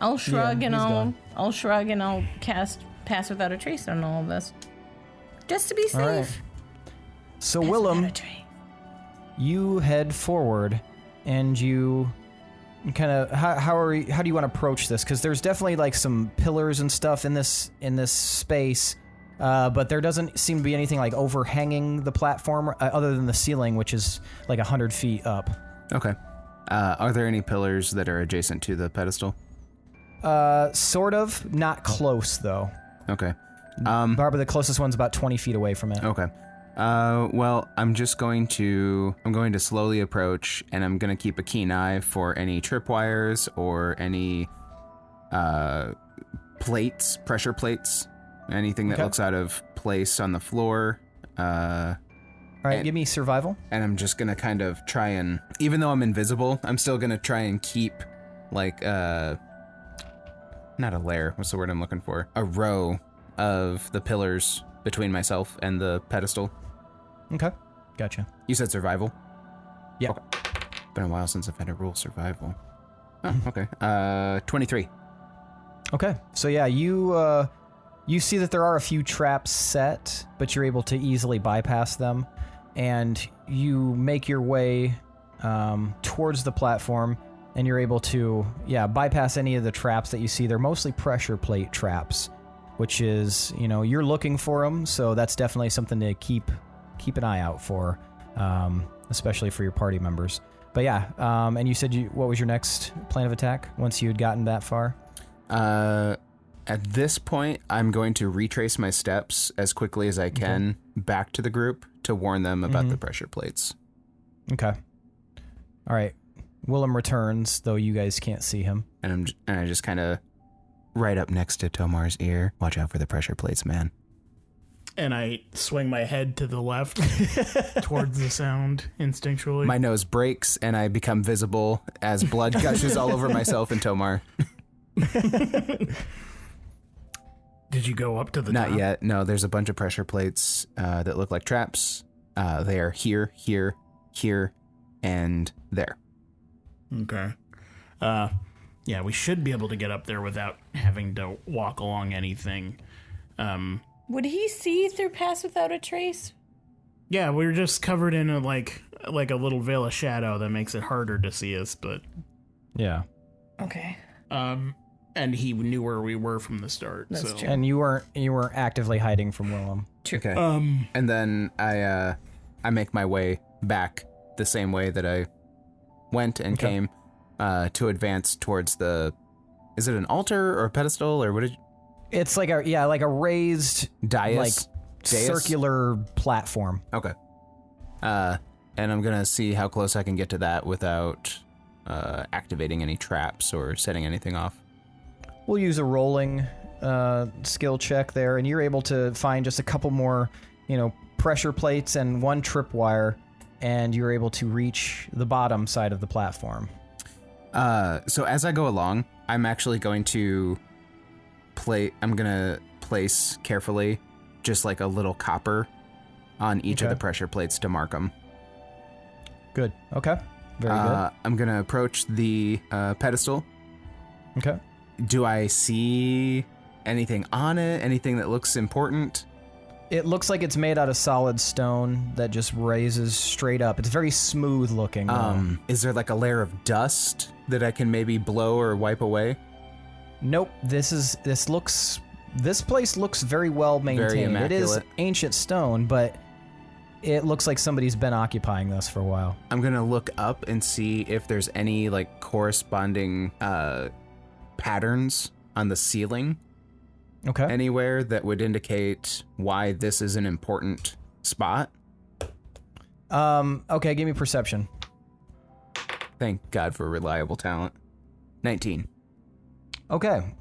I'll shrug
Yeah,
and
he's gone.
I'll shrug and I'll cast Pass Without a Trace on all of this. Just to be safe.
All right. So
Pass
Willem,
Without a Trace.
you head forward, and you kind of how do you want to approach this? Because there's definitely like some pillars and stuff in this space, but there doesn't seem to be anything like overhanging the platform other than the ceiling, which is like 100 feet up.
Okay. Are there any pillars that are adjacent to the pedestal?
Sort of, not close though.
Okay.
Barbara, the closest one's about 20 feet away from it.
Okay. Well, I'm going to slowly approach, and I'm going to keep a keen eye for any tripwires or any plates, pressure plates, anything that
Okay.
looks out of place on the floor.
All right, give me survival.
And I'm just going to kind of try and, even though I'm invisible, I'm still going to try and keep, like, not a layer, what's the word I'm looking for? A row of the pillars between myself and the pedestal.
Okay, gotcha.
You said survival?
Yeah.
Okay. Been a while since I've had to roll survival. Oh, okay. 23.
Okay, so yeah, you see that there are a few traps set, but you're able to easily bypass them, and you make your way towards the platform, and you're able to, bypass any of the traps that you see. They're mostly pressure plate traps, which is, you're looking for them, so that's definitely something to keep an eye out for, especially for your party members. But yeah, and you said what was your next plan of attack once you had gotten that far?
At this point, I'm going to retrace my steps as quickly as I can back to the group to warn them about the pressure plates.
Okay. All right. Willem returns, though you guys can't see him.
And I just kind of right up next to Tomar's ear. Watch out for the pressure plates, man.
And I swing my head to the left towards the sound instinctually.
My nose breaks and I become visible as blood gushes all over myself and Tomar.
Did you go up to the
Not
top?
yet. No, there's a bunch of pressure plates that look like traps. They are here, here, here, and there.
Okay. Yeah, we should be able to get up there without having to walk along anything.
Would he see through Pass Without a Trace?
Yeah, we're just covered in a like a little veil of shadow that makes it harder to see us, but
Yeah.
Okay.
and he knew where we were from the start.
That's
so.
true.
And you weren't actively hiding from Willem.
Okay.
Um,
And then I make my way back the same way that I went and came to advance towards the. Is it an altar or a pedestal or what did?
It's like a raised
Dais? Dais?
circular platform.
Okay. And I'm gonna see how close I can get to that without activating any traps or setting anything off.
We'll use a rolling skill check there, and you're able to find just a couple more, pressure plates and one tripwire, and you're able to reach the bottom side of the platform.
So as I go along, I'm actually going to I'm gonna place carefully just like a little copper on each of the pressure plates to mark them.
Good. Okay. Very good.
I'm gonna approach the pedestal.
Okay.
Do I see anything on it? Anything that looks important?
It looks like it's made out of solid stone that just raises straight up. It's very smooth looking.
Is there like a layer of dust that I can maybe blow or wipe away?
Nope. This place looks very well maintained.
Very
It is
immaculate.
ancient stone, but it looks like somebody's been occupying this for a while.
I'm gonna look up and see if there's any like corresponding patterns on the ceiling
Okay.
anywhere that would indicate why this is an important spot.
Okay, give me perception.
Thank God for reliable talent. 19.
Okay.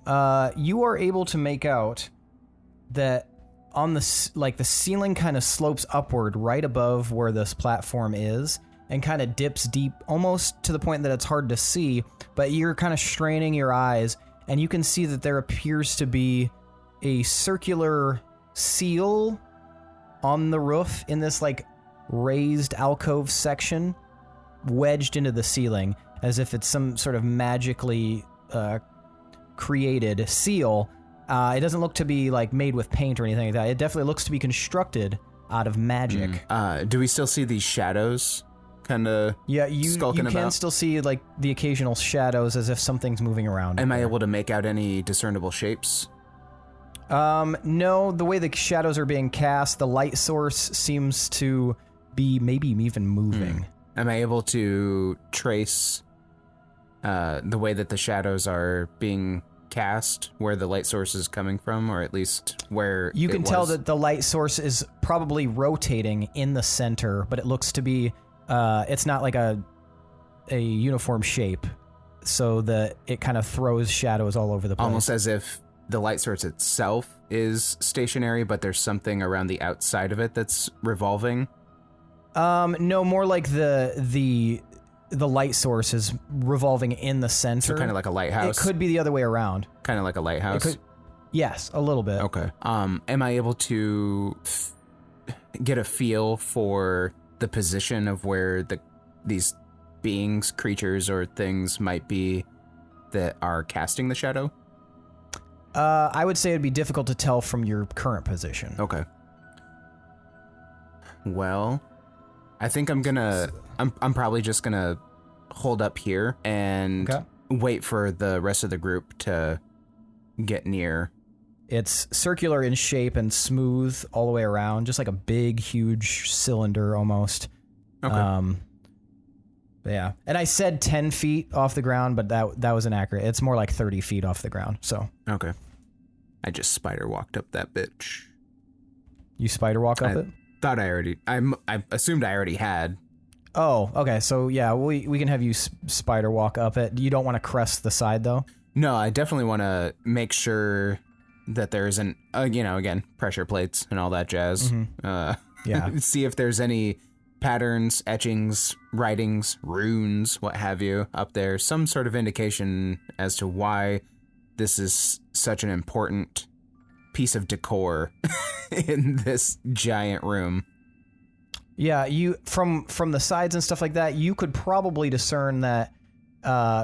You are able to make out that on the ceiling kind of slopes upward right above where this platform is and kind of dips deep almost to the point that it's hard to see, but you're kind of straining your eyes and you can see that there appears to be a circular seal on the roof in this like raised alcove section, wedged into the ceiling, as if it's some sort of magically created seal. It doesn't look to be like made with paint or anything like that. It definitely looks to be constructed out of magic.
Do we still see these shadows kind of skulking
you can
about?
still see like the occasional shadows as if something's moving around.
Am I able to make out any discernible shapes?
No, the way the shadows are being cast, the light source seems to be maybe even moving.
Am I able to trace the way that the shadows are being cast, where the light source is coming from, or at least where
you can tell
was?
that the light source is probably rotating in the center, but it looks to be it's not like a uniform shape, so that it kind of throws shadows all over the place.
Almost as if the light source itself is stationary, but there's something around the outside of it that's revolving.
No, more like the light source is revolving in the center.
So kind of like a lighthouse.
It could be the other way around.
Kind of like a lighthouse.
Yes, a little bit.
Okay. Am I able to get a feel for the position of where these beings, creatures, or things might be that are casting the shadow?
I would say it'd be difficult to tell from your current position.
Okay. Well, I think I'm probably just gonna hold up here and wait for the rest of the group to get near.
It's circular in shape and smooth all the way around, just like a big, huge cylinder almost.
Okay.
Yeah. And I said 10 feet off the ground, but that was inaccurate. It's more like 30 feet off the ground. So.
Okay. I just spider walked up that bitch.
You spider walk up it?
Thought I assumed I already had.
Oh, okay. So yeah, we can have you spider walk up it. You don't want to crest the side though?
No, I definitely want to make sure that there isn't, again, pressure plates and all that jazz.
Yeah.
See if there's any patterns, etchings, writings, runes, what have you, up there. Some sort of indication as to why this is such an important piece of decor in this giant room.
Yeah, you from the sides and stuff like that, you could probably discern that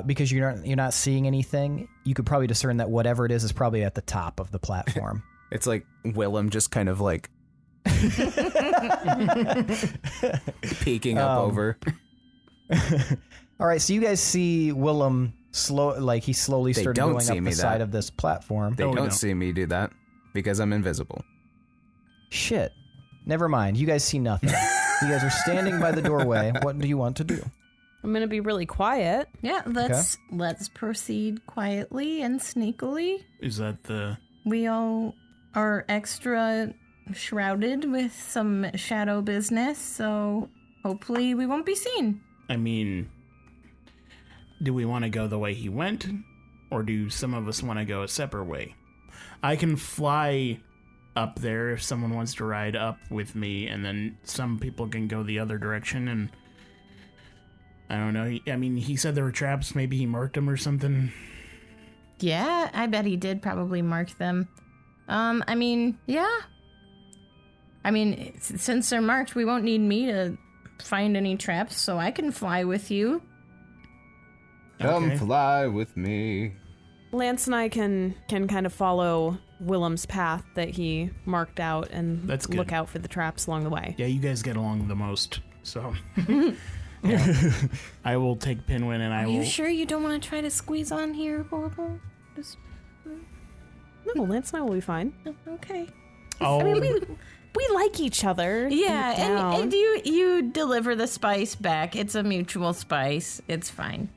because you're not seeing anything. You could probably discern that whatever it is probably at the top of the platform.
It's like Willem just kind of like peeking up over.
All right, so you guys see Willem he slowly started
don't
going
see
up
me
the side
that.
of this platform.
They don't see me do that because I'm invisible.
Shit. Never mind. You guys see nothing. You guys are standing by the doorway. What do you want to do?
I'm gonna be really quiet.
Yeah, let's proceed quietly and sneakily.
Is that the...
We all are extra shrouded with some shadow business, so hopefully we won't be seen.
I mean, do we want to go the way he went? Or do some of us want to go a separate way? I can fly up there if someone wants to ride up with me, and then some people can go the other direction, and I don't know. I mean, he said there were traps. Maybe he marked them or something.
Yeah, I bet he did probably mark them. I mean, yeah. I mean, since they're marked, we won't need me to find any traps, so I can fly with you.
Come
Okay.
fly with me.
Lance and I can kind of follow Willem's path that he marked out and
That's good.
look out for the traps along the way.
Yeah, you guys get along the most, so... Yeah. I will take Pinwin and I
Are
will...
you sure you don't want to try to squeeze on here, Gorbel?
No, Lance and I will be fine.
Okay.
Oh,
I mean, we like each other.
Yeah,
deep down.
and you deliver the spice back. It's a mutual spice. It's fine.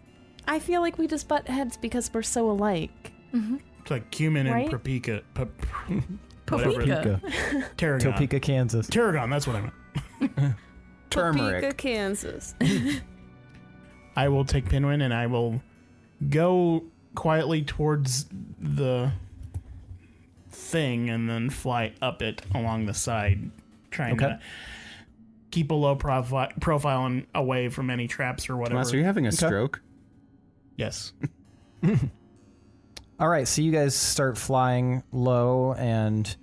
I feel like we just butt heads because we're so alike.
it's like cumin
Right?
and paprika.
Paprika.
Tarragon.
Topeka, Kansas.
Tarragon, that's what I meant.
Turmeric.
Topeka, Kansas.
I will take Pinwin and I will go quietly towards the thing and then fly up it along the side, trying to keep a low profile and away from any traps or whatever.
Tomas, are you having a stroke?
Yes.
All right, so you guys start flying low, and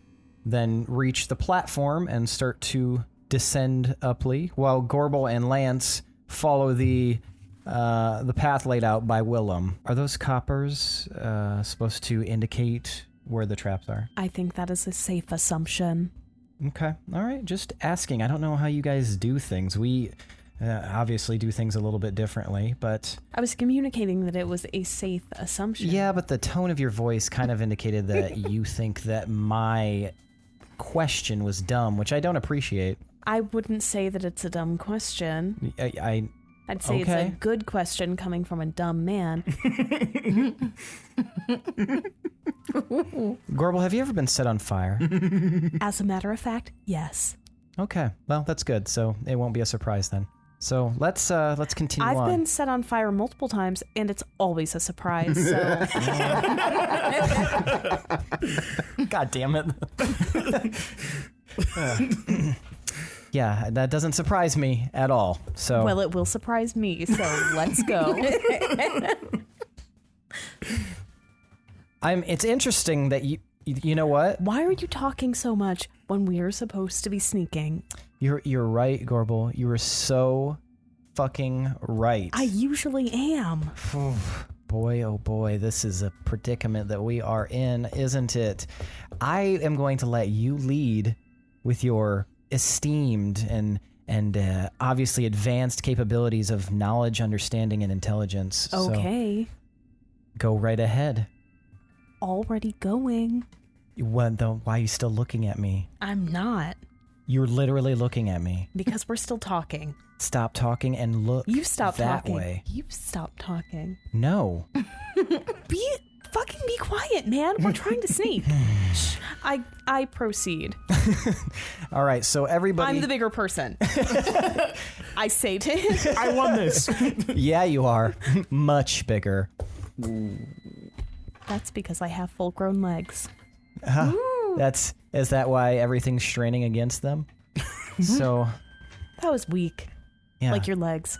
then reach the platform and start to descend uply, while Gorbel and Lance follow the path laid out by Willem. Are those coppers supposed to indicate where the traps are?
I think that is a safe assumption.
Okay. All right. Just asking. I don't know how you guys do things. We obviously do things a little bit differently, but...
I was communicating that it was a safe assumption.
Yeah, but the tone of your voice kind of indicated that you think that my question was dumb, which I don't appreciate.
I wouldn't say that it's a dumb question. I'd say it's a good question coming from a dumb man.
Gorbel, have you ever been set on fire?
As a matter of fact, yes.
Okay, well, that's good. So it won't be a surprise then. So let's continue on.
I've been set on fire multiple times, and it's always a surprise. So.
God damn it. Yeah, that doesn't surprise me at all. So
well, it will surprise me. So let's go.
It's interesting that you know what?
Why are you talking so much when we are supposed to be sneaking?
You're right, Gorbel. You were so fucking right.
I usually am.
Boy, oh boy, this is a predicament that we are in, isn't it? I am going to let you lead with your esteemed and obviously advanced capabilities of knowledge, understanding, and intelligence.
Okay.
So go right ahead.
Already going.
What, though? Why are you still looking at me?
I'm not.
You're literally looking at me.
Because we're still talking.
Stop talking and look
You stop
that
talking.
way.
You stop talking.
No.
Be quiet, man. We're trying to sneak. Shh. I proceed.
All right, so everybody...
I'm the bigger person. I say to him...
I won this.
Yeah, you are. Much bigger.
That's because I have full-grown legs.
Is that why everything's straining against them? So...
That was weak.
Yeah.
Like your legs.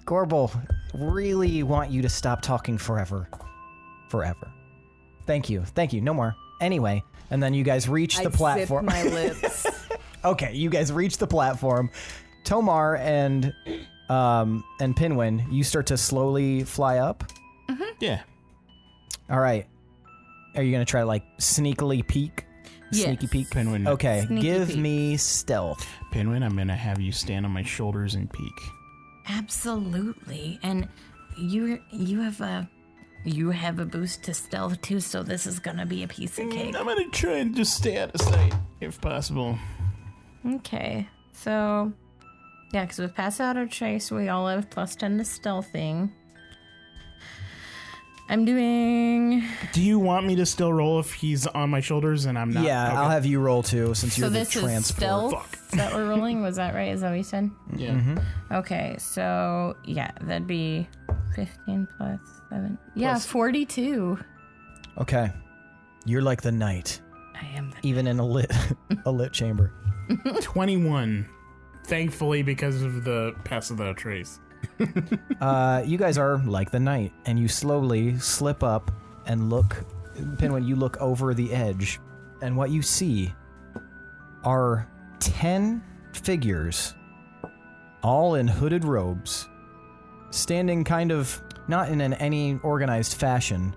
Gorbel, really want you to stop talking forever. Thank you, no more. Anyway, and then you guys reach the platform.
I sip my lips.
Okay, you guys reach the platform. Tomar and Pinwin, you start to slowly fly up.
Mm-hmm.
Yeah.
All right. Are you gonna try to like sneakily peek?
Yes.
Sneaky peek.
Pinwin.
Okay,
Sneaky
give
peek.
me stealth.
Pinwin, I'm gonna have you stand on my shoulders and peek.
Absolutely. And you have a boost to stealth too, so this is gonna be a piece of cake.
I'm gonna try and just stay out of sight if possible.
Okay. So yeah, because with pass out or trace, we all have +10 to stealthing. I'm doing...
Do you want me to still roll if he's on my shoulders and I'm not?
Yeah,
Okay.
I'll have you roll too, since
So
you're the
this is
transport.
stealth that we're rolling? Was that right? Is that what you said?
Yeah.
Mm-hmm.
Okay, so yeah, that'd be 15 plus 7. Yeah, 42.
Okay, you're like the night,
I am the...
even in a lit chamber.
21. Thankfully, because of the pass without trace.
You guys are like the night, and you slowly slip up and look. Pinwin, you look over the edge, and what you see are 10 figures, all in hooded robes, standing kind of not in any organized fashion,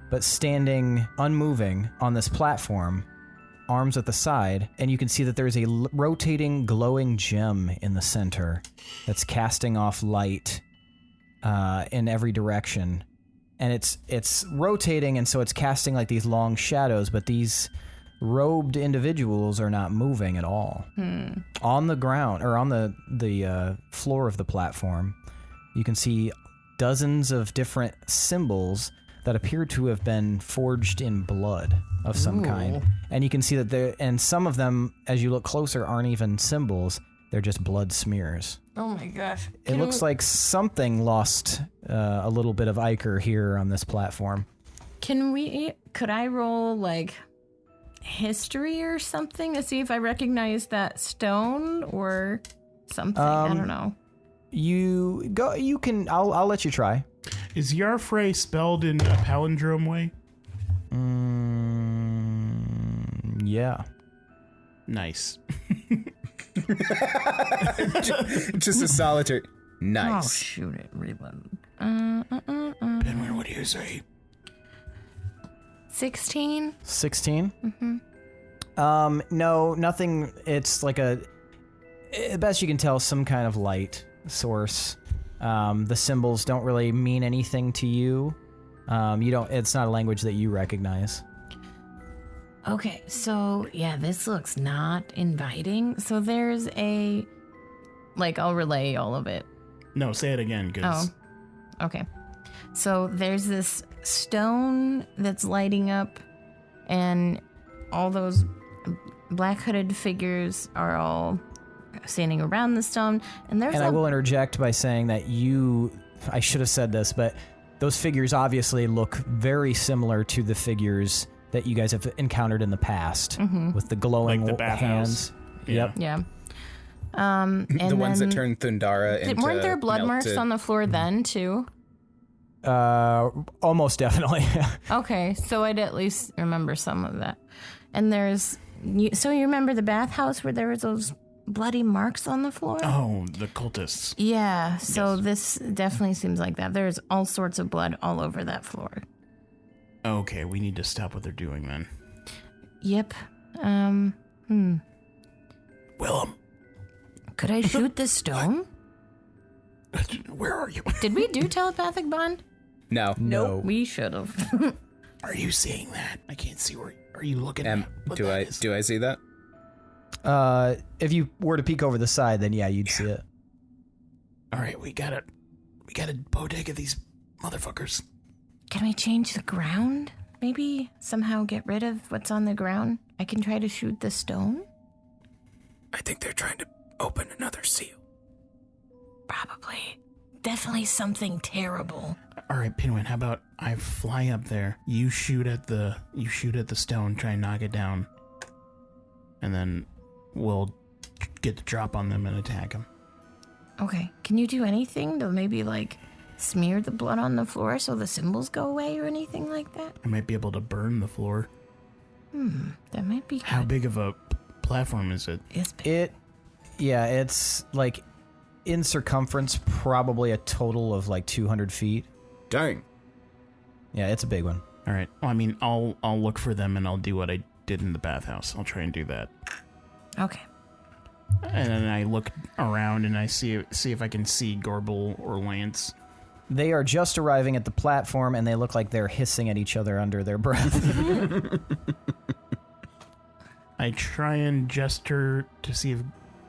but standing unmoving on this platform, arms at the side, and you can see that there's a rotating glowing gem in the center that's casting off light in every direction, and it's rotating, and so it's casting like these long shadows, but these robed individuals are not moving at all. On the ground, or on the floor of the platform, you can see dozens of different symbols that appear to have been forged in blood of some kind. And you can see that and some of them, as you look closer, aren't even symbols. They're just blood smears.
Oh my gosh.
It looks like something lost a little bit of ichor here on this platform.
Could I roll like history or something to see if I recognize that stone or something? I don't know.
I'll let you try.
Is Yarfrey spelled in a palindrome way?
Yeah.
Nice.
Just a solitary.
Oh,
Nice.
shoot it, reload.
Pinwin, what do you say?
16?
16?
Mm-hmm.
No, nothing. It's like best you can tell, some kind of light source. The symbols don't really mean anything to you. It's not a language that you recognize.
Okay, so yeah, this looks not inviting. So there's I'll relay all of it.
No, say it again, because...
Oh, okay. So there's this stone that's lighting up, and all those black hooded figures are all standing around the stone. And
I will interject by saying that I should have said this, but those figures obviously look very similar to the figures that you guys have encountered in the past, with the glowing
Like the bathhouse.
hands. Yep.
Yeah. And
the ones that turned Thundara into
weren't there blood marks
melted-
on the floor then too?
Almost definitely.
Okay, so I'd at least remember some of that. And so you remember the bathhouse where there was those bloody marks on the floor?
Oh, the cultists.
Yeah, so
Yes.
this definitely seems like that. There's all sorts of blood all over that floor.
Okay, we need to stop what they're doing then.
Yep.
Willem,
Could I shoot the stone?
where are you?
Did we do telepathic bond?
No.
No.
We should have.
Are you seeing that? I can't see where... Are you looking at what
Do
that
I
is?
do I see that?
If you were to peek over the side, then yeah, you'd see it.
All right, we got a bodega of these motherfuckers.
Can we change the ground? Maybe somehow get rid of what's on the ground? I can try to shoot the stone?
I think they're trying to open another seal.
Probably. Definitely something terrible.
All right, Pinwin, how about I fly up there, you shoot at the stone, try and knock it down, and then we'll get the drop on them and attack them.
Okay. Can you do anything to maybe smear the blood on the floor so the symbols go away or anything like that?
I might be able to burn the floor.
That might be good.
How big of a platform is it?
It's big.
It's in circumference, probably a total of 200 feet.
Dang.
Yeah, it's a big one.
All right. Well, I mean, I'll look for them and I'll do what I did in the bathhouse. I'll try and do that.
Okay.
And then I look around and I see if I can see Gorbel or Lance.
They are just arriving at the platform, and they look like they're hissing at each other under their breath.
I try and gesture to see if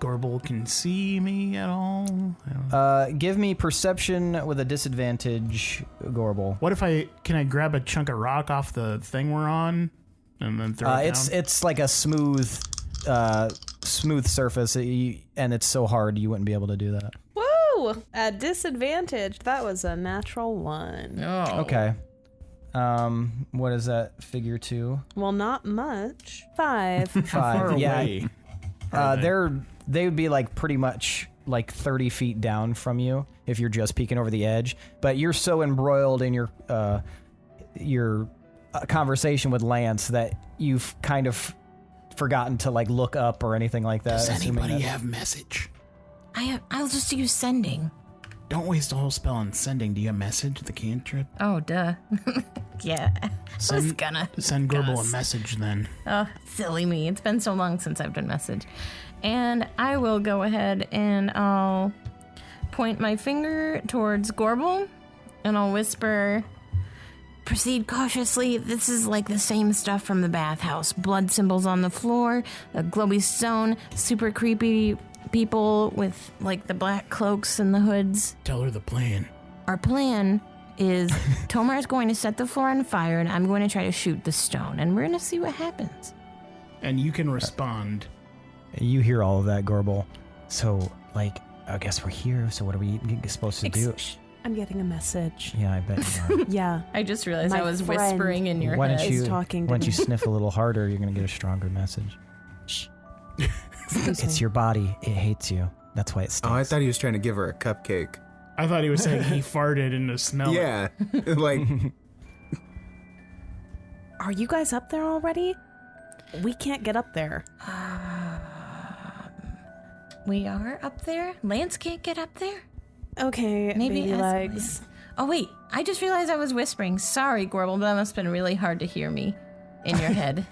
Gorbel can see me at all. I don't know.
Give me perception with a disadvantage, Gorbel.
What if can I grab a chunk of rock off the thing we're on and then throw it down?
It's like a smooth surface, and it's so hard you wouldn't be able to do that.
Woo! At disadvantage, that was a natural 1.
Oh.
Okay. What is that figure to?
Well, not much. 5.
5.
Far
Yeah.
away are they?
They would be pretty much 30 feet down from you if you're just peeking over the edge. But you're so embroiled in your conversation with Lance that you've kind of forgotten to look up or anything like that.
Does
assuming
anybody
that-
have message?
I'll just use sending.
Don't waste a whole spell on sending. Do you have message, the cantrip?
Oh, duh. Yeah. I was
Send Gorbel a
Gus.
message then.
Oh, silly me. It's been so long since I've done message. And I will go ahead and I'll point my finger towards Gorbel and I'll whisper, proceed cautiously. This is the same stuff from the bathhouse. Blood symbols on the floor, a glowy stone, super creepy people with the black cloaks and the hoods.
Tell her the plan.
Our plan is Tomas going to set the floor on fire and I'm going to try to shoot the stone and we're going to see what happens.
And you can respond.
You hear all of that, Gorbel. So, I guess we're here. So what are we supposed to do?
I'm getting a message.
Yeah, I bet you are.
Yeah.
I just realized
My
I was
friend
whispering in your
Why
head.
don't you?
talking to
Why don't you
me.
sniff a little harder? You're gonna get a stronger message.
Excuse
It's
me.
your body. It hates you. That's why it stinks.
Oh, I thought he was trying to give her a cupcake.
I thought he was saying he farted and to smell it.
Yeah, like
Are you guys up there already? We can't get up there.
We are up there? Lance can't get up there?
Okay,
Maybe
baby
ask
legs.
Lance. Oh, wait. I just realized I was whispering. Sorry, Gorbel, but that must have been really hard to hear me in your head.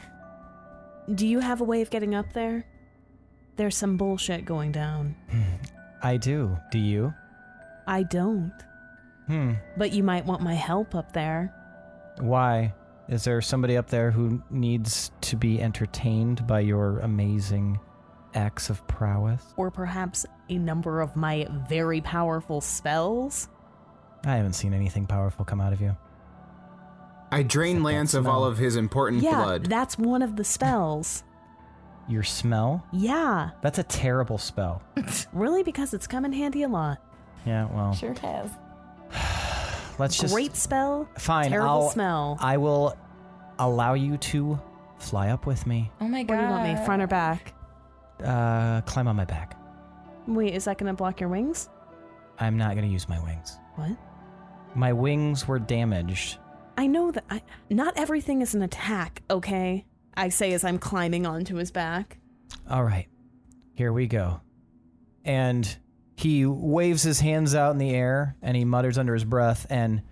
Do you have a way of getting up there? There's some bullshit going down.
I do. Do you?
I don't. But you might want my help up there.
Why? Is there somebody up there who needs to be entertained by your amazing acts of prowess?
Or perhaps a number of my very powerful spells?
I haven't seen anything powerful come out of you.
I drain Lance of all of his important
Yeah,
blood.
that's one of the spells.
Your smell?
Yeah,
That's a terrible spell.
really, because it's come in handy a lot.
Yeah, well,
Sure has.
let's just...
Great spell,
Fine,
terrible smell.
I will allow you to fly up with me.
Oh my god.
Where do you want me, front or back?
Climb on my back.
Wait, is that going to block your wings?
I'm not going to use my wings.
What?
My wings were damaged.
I know that not everything is an attack, okay? I say as I'm climbing onto his back.
All right, here we go. And he waves his hands out in the air, and he mutters under his breath, and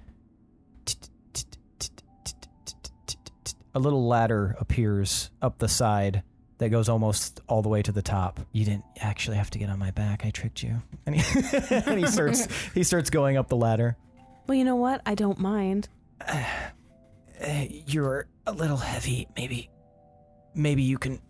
a little ladder appears up the side that goes almost all the way to the top. You didn't actually have to get on my back. I tricked you. And he starts going up the ladder.
Well, you know what? I don't mind.
You're a little heavy. Maybe you can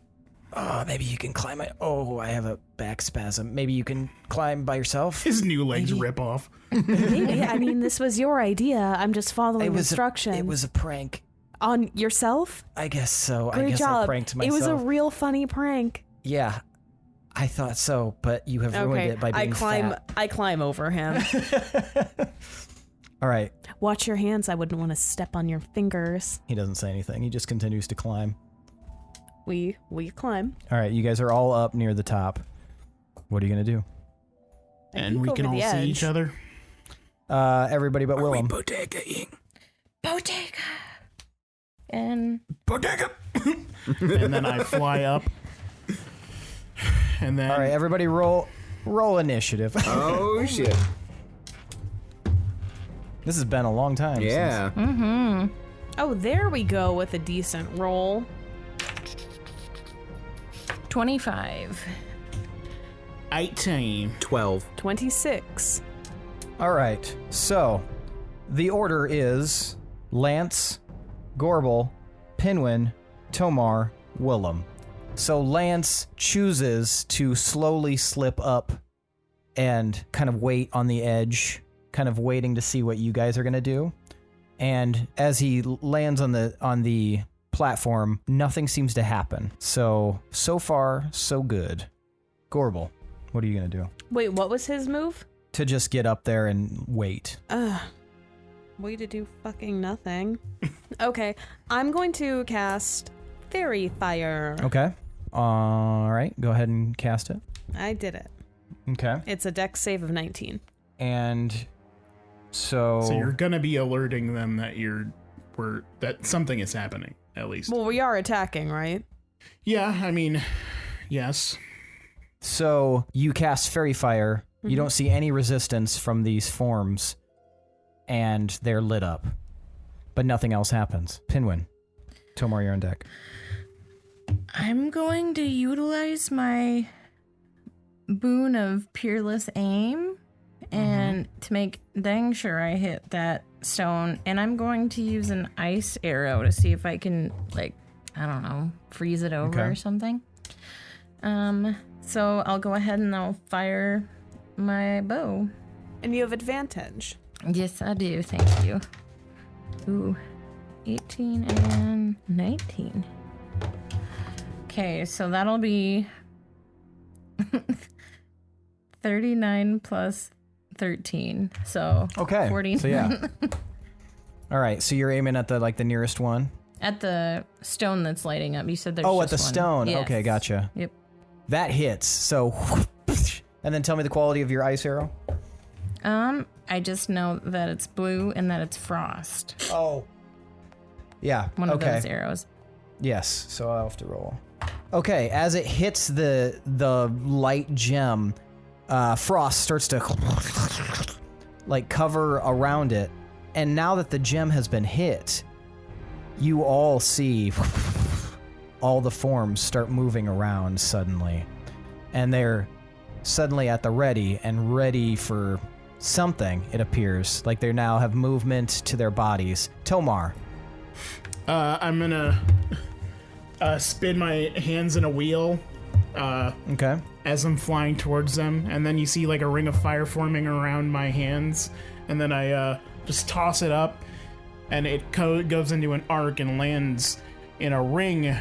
climb it. Oh, I have a back spasm. Maybe you can climb by yourself.
His new legs rip off.
Maybe. I mean, this was your idea. I'm just following instructions.
It was a prank.
On yourself?
I guess so.
Great
I guess
job.
I pranked myself.
It was a real funny prank.
Yeah, I thought so, but you have ruined it by being fat.
I climb over him.
All right.
Watch your hands. I wouldn't want to step on your fingers.
He doesn't say anything. He just continues to climb.
We climb.
All right, you guys are all up near the top. What are you gonna do?
And we can all see each other.
Everybody but Willem.
Bodega-ing.
Bodega. And
Bodega.
And then I fly up. And then
All right, everybody roll initiative.
Oh shit.
This has been a long time.
Yeah.
Oh, there we go with a decent roll.
25.
18.
12.
26.
All right, so the order is Lance, Gorbel, Pinwin, Tomar, Willem. So Lance chooses to slowly slip up and kind of wait on the edge, kind of waiting to see what you guys are going to do. And as he lands on the platform, nothing seems to happen. So far, so good. Gorbel, what are you going to do?
Wait, what was his move?
To just get up there and wait.
Way to do fucking nothing. Okay, I'm going to cast Fairy Fire.
Okay. All right, go ahead and cast it.
I did it.
Okay.
It's a dex save of 19.
And so
you're gonna be alerting them that that something is happening, at least.
Well, we are attacking, right?
Yeah, I mean, yes.
So you cast Fairy Fire.
Mm-hmm.
You don't see any resistance from these forms, and they're lit up. But nothing else happens. Pinwin, Tomar, you're on deck.
I'm going to utilize my boon of Peerless Aim and to make dang sure I hit that stone. And I'm going to use an ice arrow to see if I can, like, I don't know, freeze it over or something. So I'll go ahead and I'll fire my bow.
And you have advantage.
Yes, I do. Thank you. Ooh, 18 and 19. Okay, so that'll be 39 plus 13. So
Okay.
40.
So yeah. All right. So you're aiming at the nearest one.
At the stone that's lighting up. You said there's
Oh,
just
at the
one.
stone.
Yes.
Okay, gotcha.
Yep.
That hits. So, and then tell me the quality of your ice arrow.
I just know that it's blue and that it's frost.
Oh. Yeah.
One of those arrows.
Yes, so I'll have to roll. Okay, as it hits the light gem, frost starts to like cover around it. And now that the gem has been hit, you all see all the forms start moving around suddenly. And they're suddenly at the ready and ready for something, it appears. Like they now have movement to their bodies. Tomar.
I'm gonna spin my hands in a wheel
Okay.
as I'm flying towards them, and then you see like a ring of fire forming around my hands, and then I just toss it up, and it goes into an arc and lands in a ring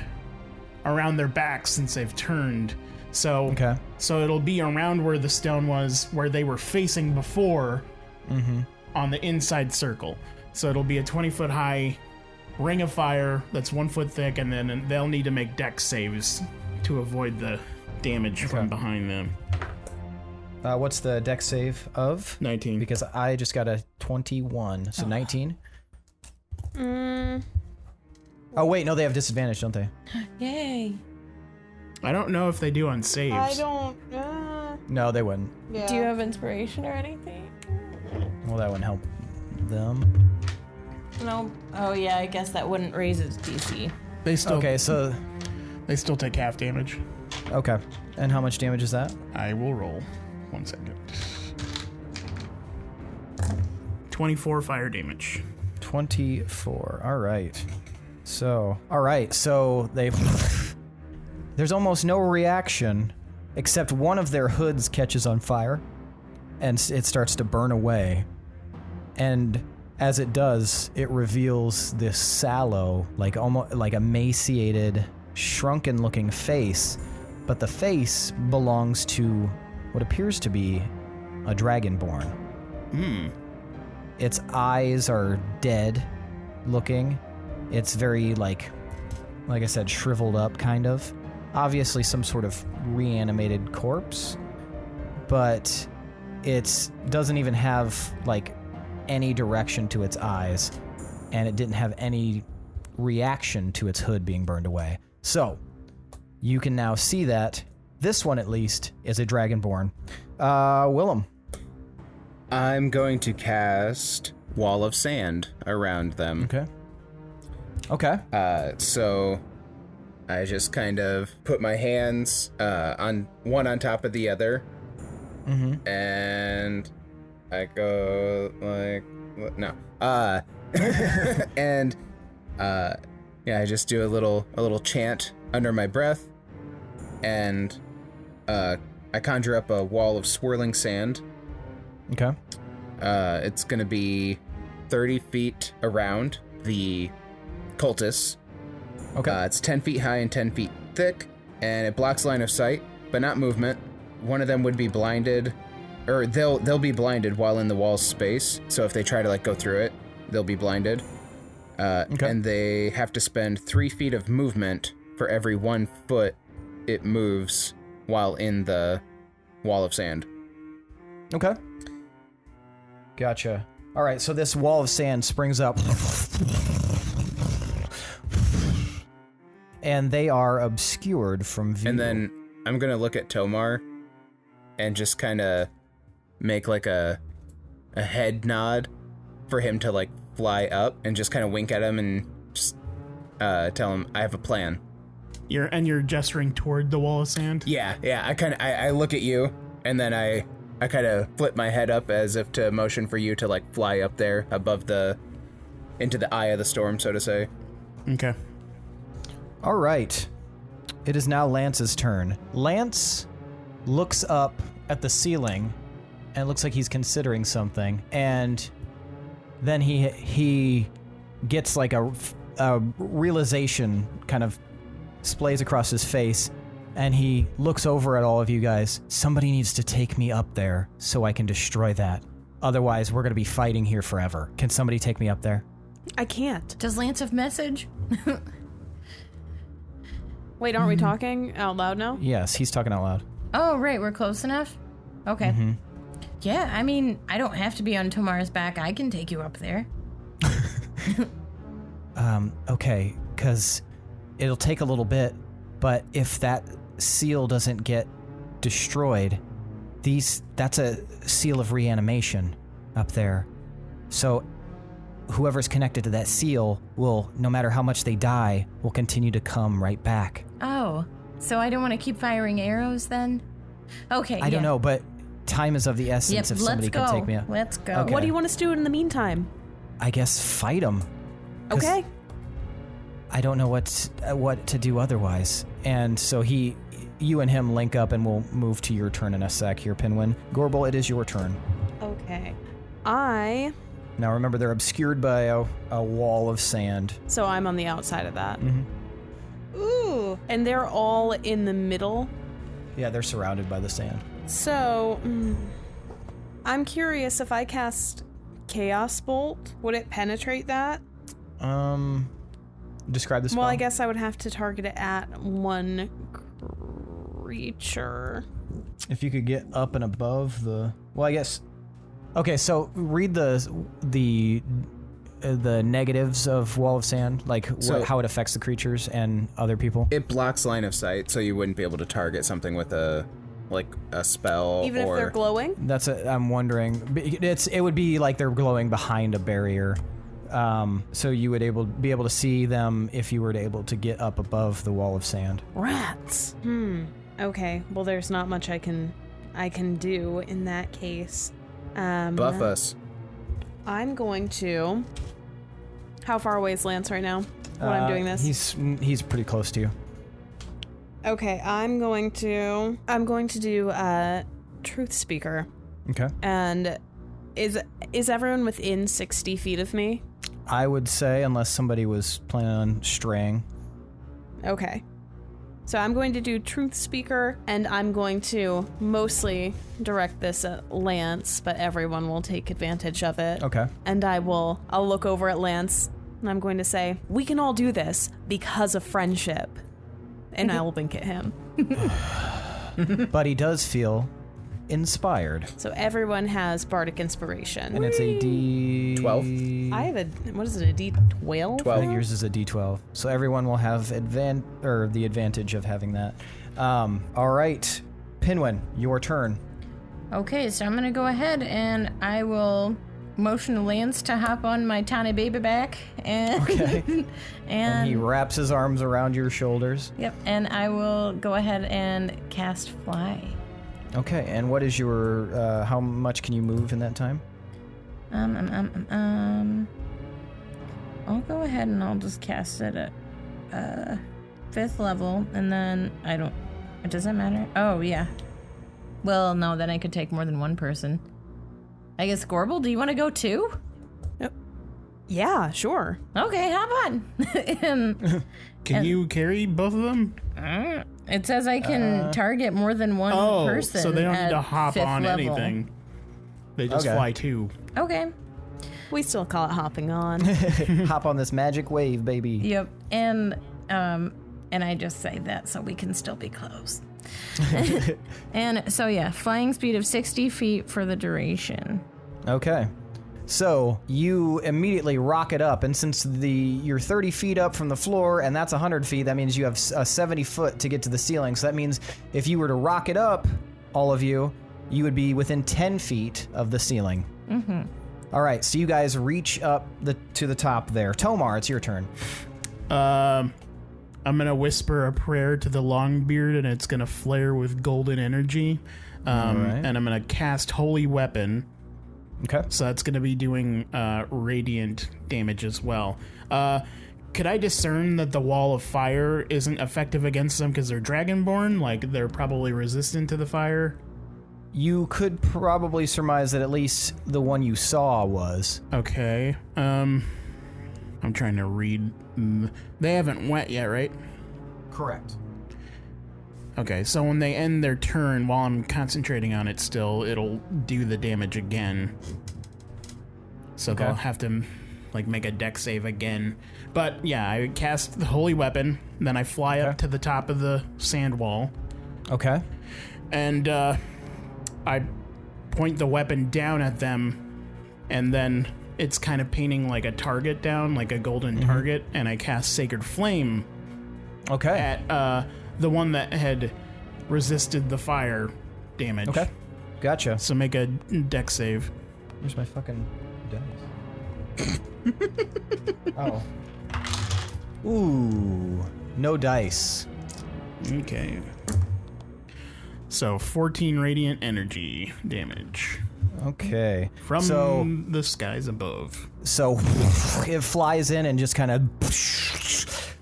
around their backs since they've turned. So it'll be around where the stone was, where they were facing before, on the inside circle. So it'll be a 20-foot high ring of fire that's 1 foot thick, and then they'll need to make dex saves to avoid the damage from behind them.
What's the dex save of?
19.
Because I just got a 21, so 19. Oh wait, no, they have disadvantage, don't they?
Yay.
I don't know if they do on saves.
I don't.
No, they wouldn't.
Yeah. Do you have inspiration or anything?
Well, that wouldn't help them.
No. Oh yeah, I guess that wouldn't raise its DC.
They still
They
still take half damage.
Okay. And how much damage is that?
I will roll. 1 second. 24 fire damage.
24. All right. So they there's almost no reaction except one of their hoods catches on fire and it starts to burn away. And as it does, it reveals this sallow, like almost like emaciated, shrunken-looking face, but the face belongs to what appears to be a dragonborn. Its eyes are dead looking. It's very like I said, shriveled up kind of. Obviously some sort of reanimated corpse, but it doesn't even have like any direction to its eyes, and it didn't have any reaction to its hood being burned away. So you can now see that this one at least is a dragonborn. Willem.
I'm going to cast Wall of Sand around them.
Okay.
So I just kind of put my hands on one on top of the other, and I go like and I just do a little chant under my breath, and I conjure up a wall of swirling sand.
Okay.
It's gonna be 30 feet around the cultists.
Okay.
It's 10 feet high and 10 feet thick, and it blocks line of sight, but not movement. One of them would be blinded, or they'll be blinded while in the wall's space. So if they try to like go through it, they'll be blinded. And they have to spend 3 feet of movement for every 1 foot it moves while in the wall of sand.
Okay. Gotcha. All right, so this wall of sand springs up. And they are obscured from view.
And then I'm going to look at Tomar and just kind of make like a head nod for him to like fly up, and just kind of wink at him and just tell him I have a plan.
You're gesturing toward the wall of sand?
Yeah. I look at you, and then I kind of flip my head up as if to motion for you to like fly up there above into the eye of the storm, so to say.
Okay.
All right. It is now Lance's turn. Lance looks up at the ceiling and it looks like he's considering something, and then he gets like a realization kind of splays across his face, and he looks over at all of you guys. Somebody needs to take me up there so I can destroy that. Otherwise, we're going to be fighting here forever. Can somebody take me up there?
I can't.
Does Lance have message?
Wait, aren't we talking out loud now?
Yes, he's talking out loud.
Oh, right, we're close enough? Okay. Yeah, I mean, I don't have to be on Tomar's back. I can take you up there.
Okay, because it'll take a little bit, but if that seal doesn't get destroyed, that's a seal of reanimation up there. So whoever's connected to that seal will, no matter how much they die, will continue to come right back.
Oh, so I don't want to keep firing arrows then? Okay,
I don't know, but time is of the essence.
Yep,
if somebody
let's
could
go.
take me out.
Let's go.
Okay.
What do you want us to do in the meantime?
I guess fight them.
Okay.
I don't know what to do otherwise. And so you and him link up, and we'll move to your turn in a sec here, Pinwin. Gorbel, it is your turn.
Okay.
Now remember, they're obscured by a wall of sand.
So I'm on the outside of that.
Mm-hmm.
Ooh. And they're all in the middle.
Yeah, they're surrounded by the sand.
So, I'm curious, if I cast Chaos Bolt, would it penetrate that?
Describe the spell.
Well, I guess I would have to target it at one creature.
If you could get up and above the... Well, I guess... Okay, so read the negatives of Wall of Sand, like how it affects the creatures and other people.
It blocks line of sight, so you wouldn't be able to target something with a spell.
Even if they're glowing?
I'm wondering. It would be like they're glowing behind a barrier. So you would be able to see them if you were able to get up above the Wall of Sand.
Rats. Okay. Well, there's not much I can do in that case.
Buff us.
I'm going to... How far away is Lance right now when I'm doing this?
He's pretty close to you.
Okay, I'm going to do Truth Speaker.
Okay.
And is everyone within 60 feet of me?
I would say, unless somebody was planning on straying.
Okay. So I'm going to do Truth Speaker, and I'm going to mostly direct this at Lance, but everyone will take advantage of it.
Okay.
And I'll look over at Lance, and I'm going to say, we can all do this because of friendship. And I will wink at him.
But he does feel inspired.
So everyone has Bardic Inspiration.
And it's a D...
I have what is it, a D12?
I think yours is a D12. So everyone will have the advantage of having that. All right. Pinwin, your turn.
Okay, so I'm going to go ahead and I will motion Lance to hop on my tiny baby back. And,
Okay. And he wraps his arms around your shoulders.
Yep, and I will go ahead and cast Fly.
Okay, and what is your, how much can you move in that time?
I'll go ahead and I'll just cast it at 5th level, and then it doesn't matter. Oh, yeah. Well, no, then I could take more than one person. I guess, Gorbel, do you want to go too?
Yeah, sure.
Okay, hop on.
Can you carry both of them?
It says I can target more than one person.
So they don't need to hop on
level.
anything. They just fly too.
Okay.
We still call it hopping on.
Hop on this magic wave, baby.
Yep. And I just say that so we can still be close. And so yeah, flying speed of 60 feet for the duration.
Okay. So you immediately rocket up, and since you're 30 feet up from the floor, and that's 100 feet, that means you have 70 foot to get to the ceiling. So that means if you were to rocket up, all of you, you would be within 10 feet of the ceiling.
Mm-hmm.
All right, so you guys reach up to the top there. Tomar, it's your turn.
I'm gonna whisper a prayer to the Longbeard, and it's gonna flare with golden energy. And I'm gonna cast Holy Weapon.
Okay.
So that's going to be doing radiant damage as well. Could I discern that the wall of fire isn't effective against them because they're dragonborn? Like, they're probably resistant to the fire?
You could probably surmise that at least the one you saw was.
Okay. I'm trying to read. They haven't went yet, right?
Correct.
Okay, so when they end their turn, while I'm concentrating on it still, it'll do the damage again. So they'll have to, make a dex save again. But, yeah, I cast the Holy Weapon, then I fly up to the top of the sand wall.
Okay.
And, I point the weapon down at them, and then it's kind of painting like a target down, like a golden target, and I cast Sacred Flame at the one that had resisted the fire damage.
Okay. Gotcha.
So make a dex save.
Where's my fucking dice? Oh. Ooh. No dice.
Okay. So 14 radiant energy damage
Okay.
from the skies above.
So it flies in and just kind of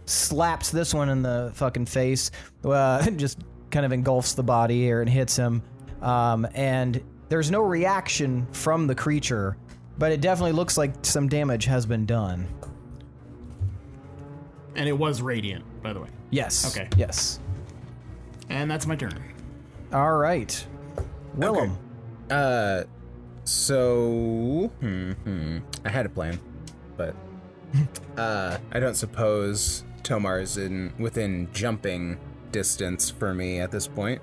slaps this one in the fucking face. Just kind of engulfs the body here and hits him. And there's no reaction from the creature, but it definitely looks like some damage has been done.
And it was radiant, by the way.
Yes.
Okay.
Yes.
And that's my turn.
All right. Willem.
So I had a plan, but I don't suppose Tomar is within jumping distance for me at this point.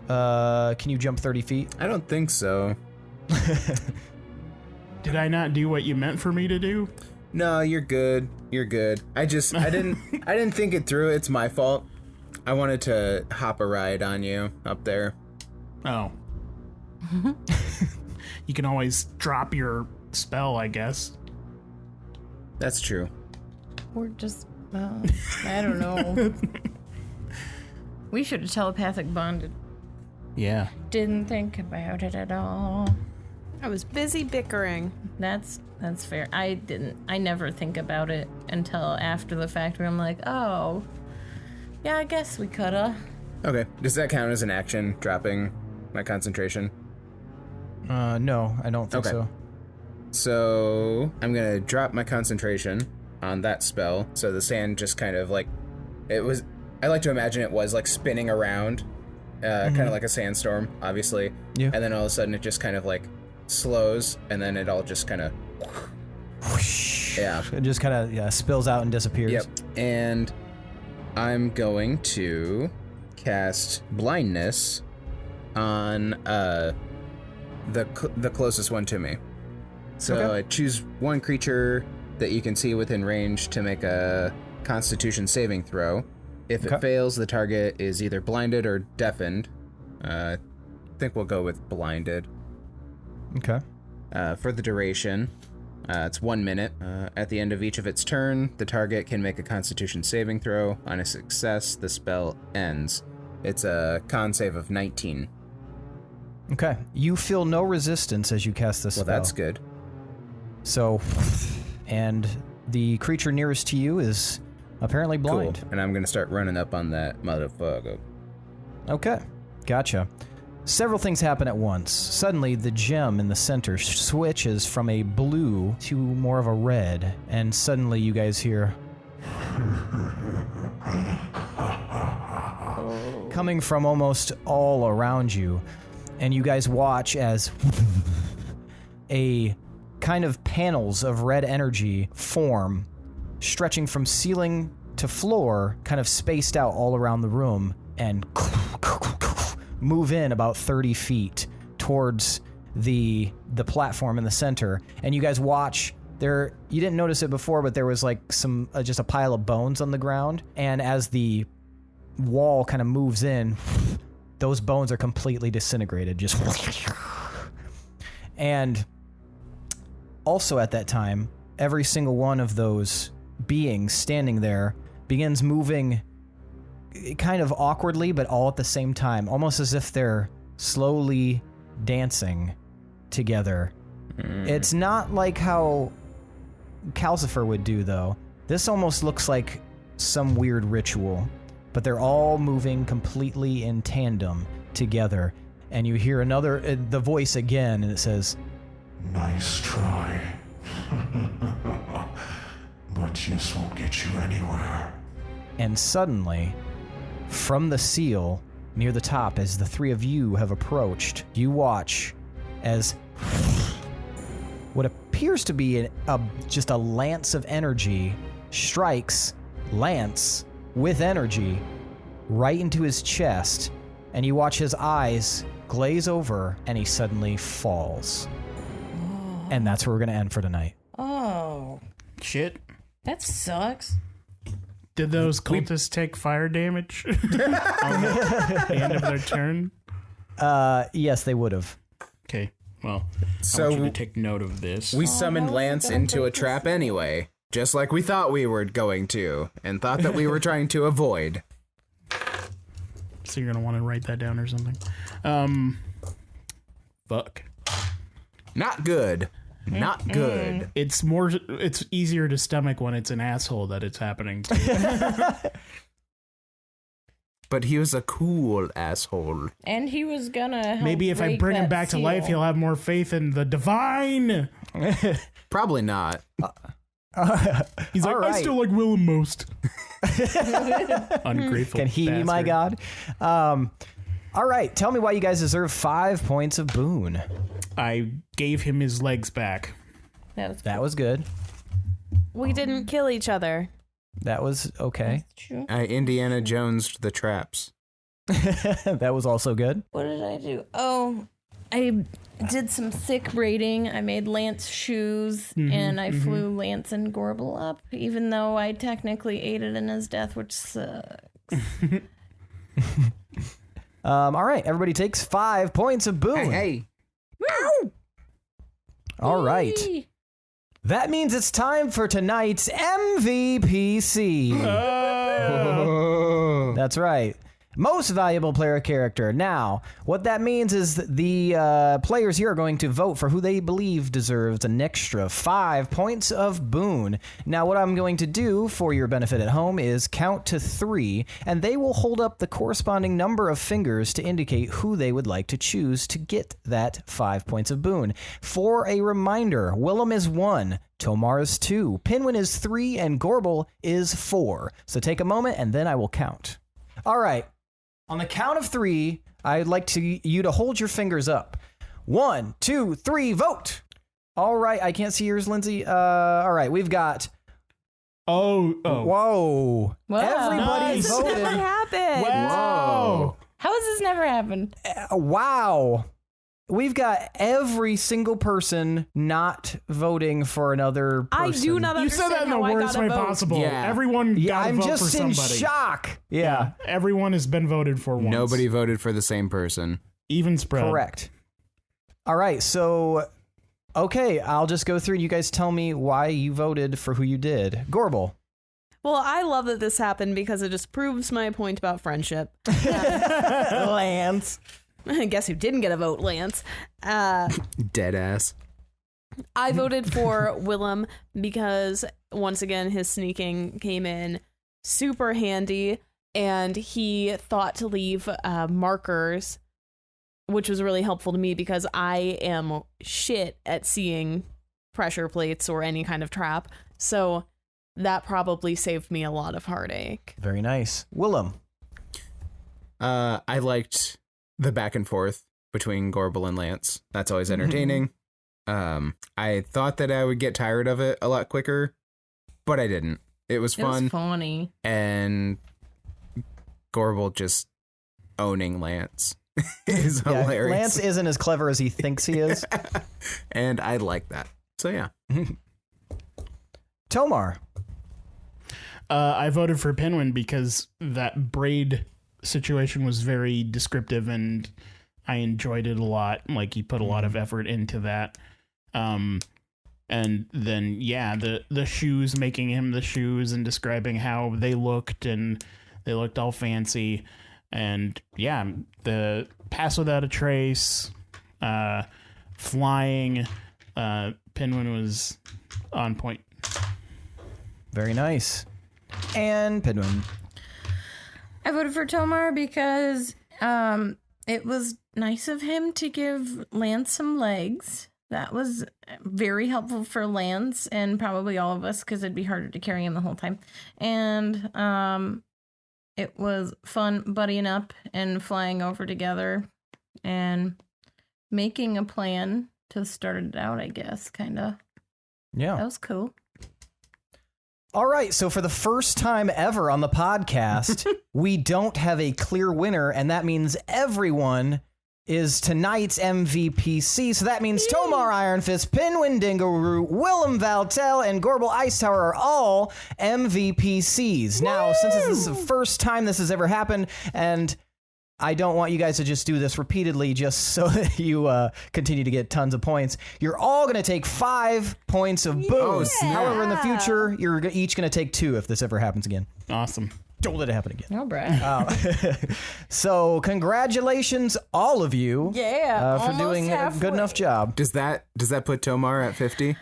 Can you jump 30 feet?
I don't think so.
Did I not do what you meant for me to do?
No, you're good. You're good. I didn't think it through. It's my fault. I wanted to hop a ride on you up there.
Oh. You can always drop your spell, I guess.
That's true.
Or just, I don't know. We should have telepathic bonded.
Yeah.
Didn't think about it at all.
I was busy bickering.
That's fair. I never think about it until after the fact where I'm like, oh, yeah, I guess we coulda.
Okay. Does that count as an action, dropping my concentration?
No, I don't think so.
So I'm going to drop my concentration on that spell. So the sand just kind of like, I like to imagine it was like spinning around, kind of like a sandstorm, obviously.
Yeah.
And then all of a sudden it just kind of like slows, and then it all just kind of, yeah.
It just kind of spills out and disappears.
Yep. And I'm going to cast blindness on the closest one to me. So I choose one creature that you can see within range to make a Constitution saving throw. If it fails, the target is either blinded or deafened. I think we'll go with blinded.
Okay.
For the duration, it's 1 minute. At the end of each of its turn, the target can make a Constitution saving throw. On a success, the spell ends. It's a con save of 19.
Okay. You feel no resistance as you cast this spell.
Well, that's good.
So, and the creature nearest to you is apparently blind.
Cool. And I'm going to start running up on that motherfucker.
Okay. Gotcha. Several things happen at once. Suddenly, the gem in the center switches from a blue to more of a red, and suddenly you guys hear coming from almost all around you, and you guys watch as a kind of panels of red energy form, stretching from ceiling to floor, kind of spaced out all around the room, and move in about 30 feet towards the platform in the center. And you guys watch there. You didn't notice it before, but there was like some just a pile of bones on the ground. And as the wall kind of moves in, those bones are completely disintegrated. Just and also at that time, every single one of those beings standing there begins moving kind of awkwardly, but all at the same time, almost as if they're slowly dancing together. It's not like how Calcifer would do, though. This almost looks like some weird ritual, but they're all moving completely in tandem together. And you hear the voice again, and it says,
Nice try. But this won't get you anywhere.
and suddenly, from the seal near the top, as the three of you have approached, you watch as what appears to be just a lance of energy strikes Lance with energy right into his chest, and you watch his eyes glaze over and he suddenly falls. And that's where we're going to end for tonight.
Oh,
Shit.
that sucks.
Did those cultists take fire damage on the end of their turn?
Yes, they would have.
Okay, well,
So
I want you to take note of this.
we summoned Lance into a trap anyway, just like we thought we were going to, and thought that we were trying to avoid.
So you're going to want to write that down or something. Fuck.
Not good. Not good.
It's easier to stomach when it's an asshole that it's happening to.
But he was a cool asshole.
And he was gonna help
Maybe if I
break
bring him
that
back to
seal.
life, he'll have more faith in the divine.
Probably not.
He's like,
All right.
I still like Willem most. Ungrateful
Can he be my
bastard.
god? All right, tell me why you guys deserve 5 points of boon.
I gave him his legs back.
That was good.
We didn't kill each other.
That was okay.
True.
Indiana Jones'd the traps.
That was also good.
What did I do? Oh, I did some thick braiding. I made Lance shoes, and I flew Lance and Gorbel up, even though I technically aided in his death, which sucks.
All right, everybody takes 5 points of boon.
Hey.
All right. That means it's time for tonight's MVPC. That's right. Most valuable player character. Now, what that means is that the players here are going to vote for who they believe deserves an extra 5 points of boon. Now, what I'm going to do for your benefit at home is count to 3, and they will hold up the corresponding number of fingers to indicate who they would like to choose to get that 5 points of boon. For a reminder, Willem is 1, Tomar is 2, Pinwin is 3, and Gorbel is 4. So take a moment, and then I will count. All right. On the count of 3, I'd like you to hold your fingers up. 1, 2, 3, vote. All right, I can't see yours, Lindsey. All right, we've got.
Oh.
Whoa!
Wow.
Everybody
Nice.
This never
voted.
happened.
Wow.
How has this never happened?
Wow! We've got every single person not voting for another person.
I do not
You said
understand
that in the
how I
worst
got a
way
vote.
possible.
Yeah.
Everyone
Yeah,
got to
I'm
vote
just
for
in
somebody.
shock. Yeah,
Everyone has been voted for once.
Nobody voted for the same person.
Even spread.
correct. All right, so okay, I'll just go through and you guys tell me why you voted for who you did. Gorbel.
Well, I love that this happened because it just proves my point about friendship.
Lance.
Guess who didn't get a vote, Lance?
Dead ass.
I voted for Willem because, once again, his sneaking came in super handy, and he thought to leave markers, which was really helpful to me because I am shit at seeing pressure plates or any kind of trap. So that probably saved me a lot of heartache.
Very nice. Willem.
I liked the back and forth between Gorbel and Lance. That's always entertaining. I thought that I would get tired of it a lot quicker, but I didn't. It was
It
fun.
was funny.
And Gorbel just owning Lance is
Yeah,
hilarious.
Lance isn't as clever as he thinks he is.
And I like that. So yeah.
Tomar.
I voted for Pinwin because that braid situation was very descriptive and I enjoyed it a lot. Like, he put a lot of effort into that. And then, yeah, the shoes, making him the shoes and describing how they looked, and they looked all fancy. And yeah, the pass without a trace, flying, Pinwin was on point.
Very nice. And Pinwin.
I voted for Tomar because it was nice of him to give Lance some legs. That was very helpful for Lance and probably all of us because it'd be harder to carry him the whole time. And it was fun buddying up and flying over together and making a plan to start it out, I guess, kind of.
Yeah.
That was cool.
All right, so for the first time ever on the podcast, we don't have a clear winner, and that means everyone is tonight's MVPC. So that means Tomar Ironfist, Pinwin Dingleroot, Willem Valtel, and Gorbel Icetower are all MVPCs. Now, since this is the first time this has ever happened, and I don't want you guys to just do this repeatedly just so that you continue to get tons of points. You're all going to take 5 points of boon. However, in the future, you're each going to take 2 if this ever happens again.
Awesome.
Don't let it happen again.
No, Brad.
So, congratulations, all of you, for doing a good enough job.
Does that put Tomar at 50?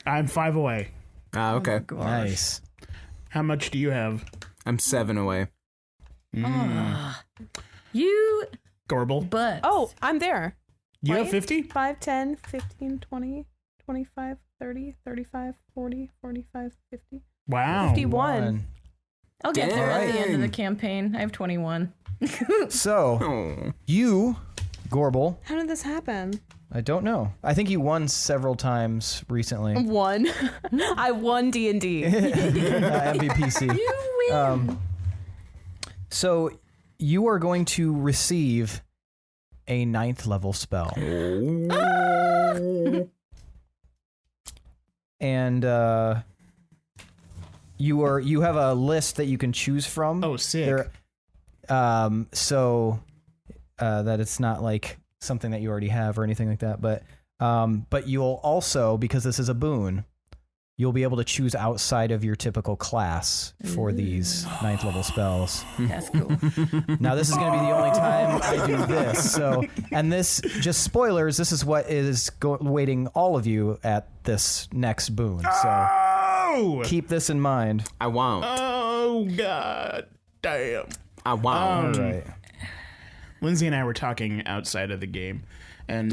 I'm 5 away.
Okay.
Nice.
How much do you have?
I'm 7 away.
You,
Gorbel?
but
Oh, I'm there.
You have 50?
5, 10, 15, 20, 25, 30, 35, 40, 45, 50.
Wow.
51.
I'll get there at the end of the
Dang.
campaign. I have 21.
So,
Oh.
you, Gorbel,
How did this happen?
I don't know. I think you won several times recently.
Won. I won D&D.
MVPC.
You win.
So, you are going to receive a 9th level spell. And you have a list that you can choose from.
Oh, sick.
There, so that it's not like something that you already have or anything like that. But you'll also, because this is a boon, you'll be able to choose outside of your typical class for these 9th level spells.
That's cool.
Now, this is going to be the only time I do this. So, and this, just spoilers, this is what is waiting all of you at this next boon. So
Oh!
keep this in mind.
I won't.
Oh, God damn.
I won't.
All right.
Lindsey and I were talking outside of the game, and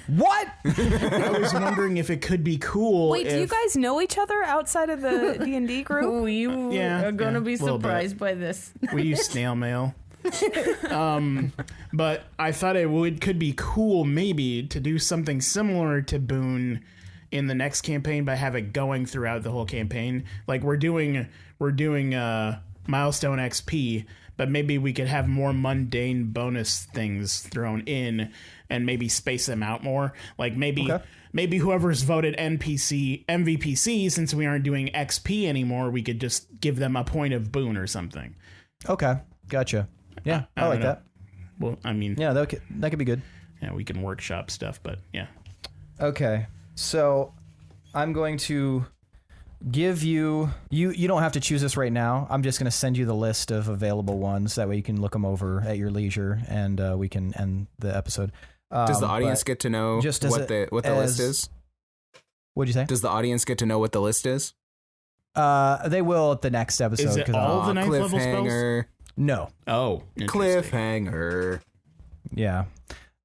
What?
I was wondering if it could be cool.
Wait, do you guys know each other outside of the D&D group?
Oh, you
Yeah,
are going to be
little bit.
surprised by this.
We use snail mail. But I thought could be cool maybe to do something similar to Boone in the next campaign, but have it going throughout the whole campaign. Like we're doing milestone XP, but maybe we could have more mundane bonus things thrown in and maybe space them out more. Like maybe whoever's voted MVPC, since we aren't doing XP anymore, we could just give them a point of boon or something.
Okay. Gotcha. Yeah, I like
don't know.
that.
Well, I mean,
Yeah, that could be good.
yeah, we can workshop stuff, but yeah.
Okay. So I'm going to give you don't have to choose this right now. I'm just going to send you the list of available ones. That way you can look them over at your leisure, and we can end the episode.
Does the audience
but
get to know
just as
what the list is?
What'd you say?
Does the audience get to know what the list is?
They will at the next episode.
Is it
'cause
all the ninth level spells?
Cliffhanger.
No.
Oh, interesting.
Cliffhanger.
Yeah.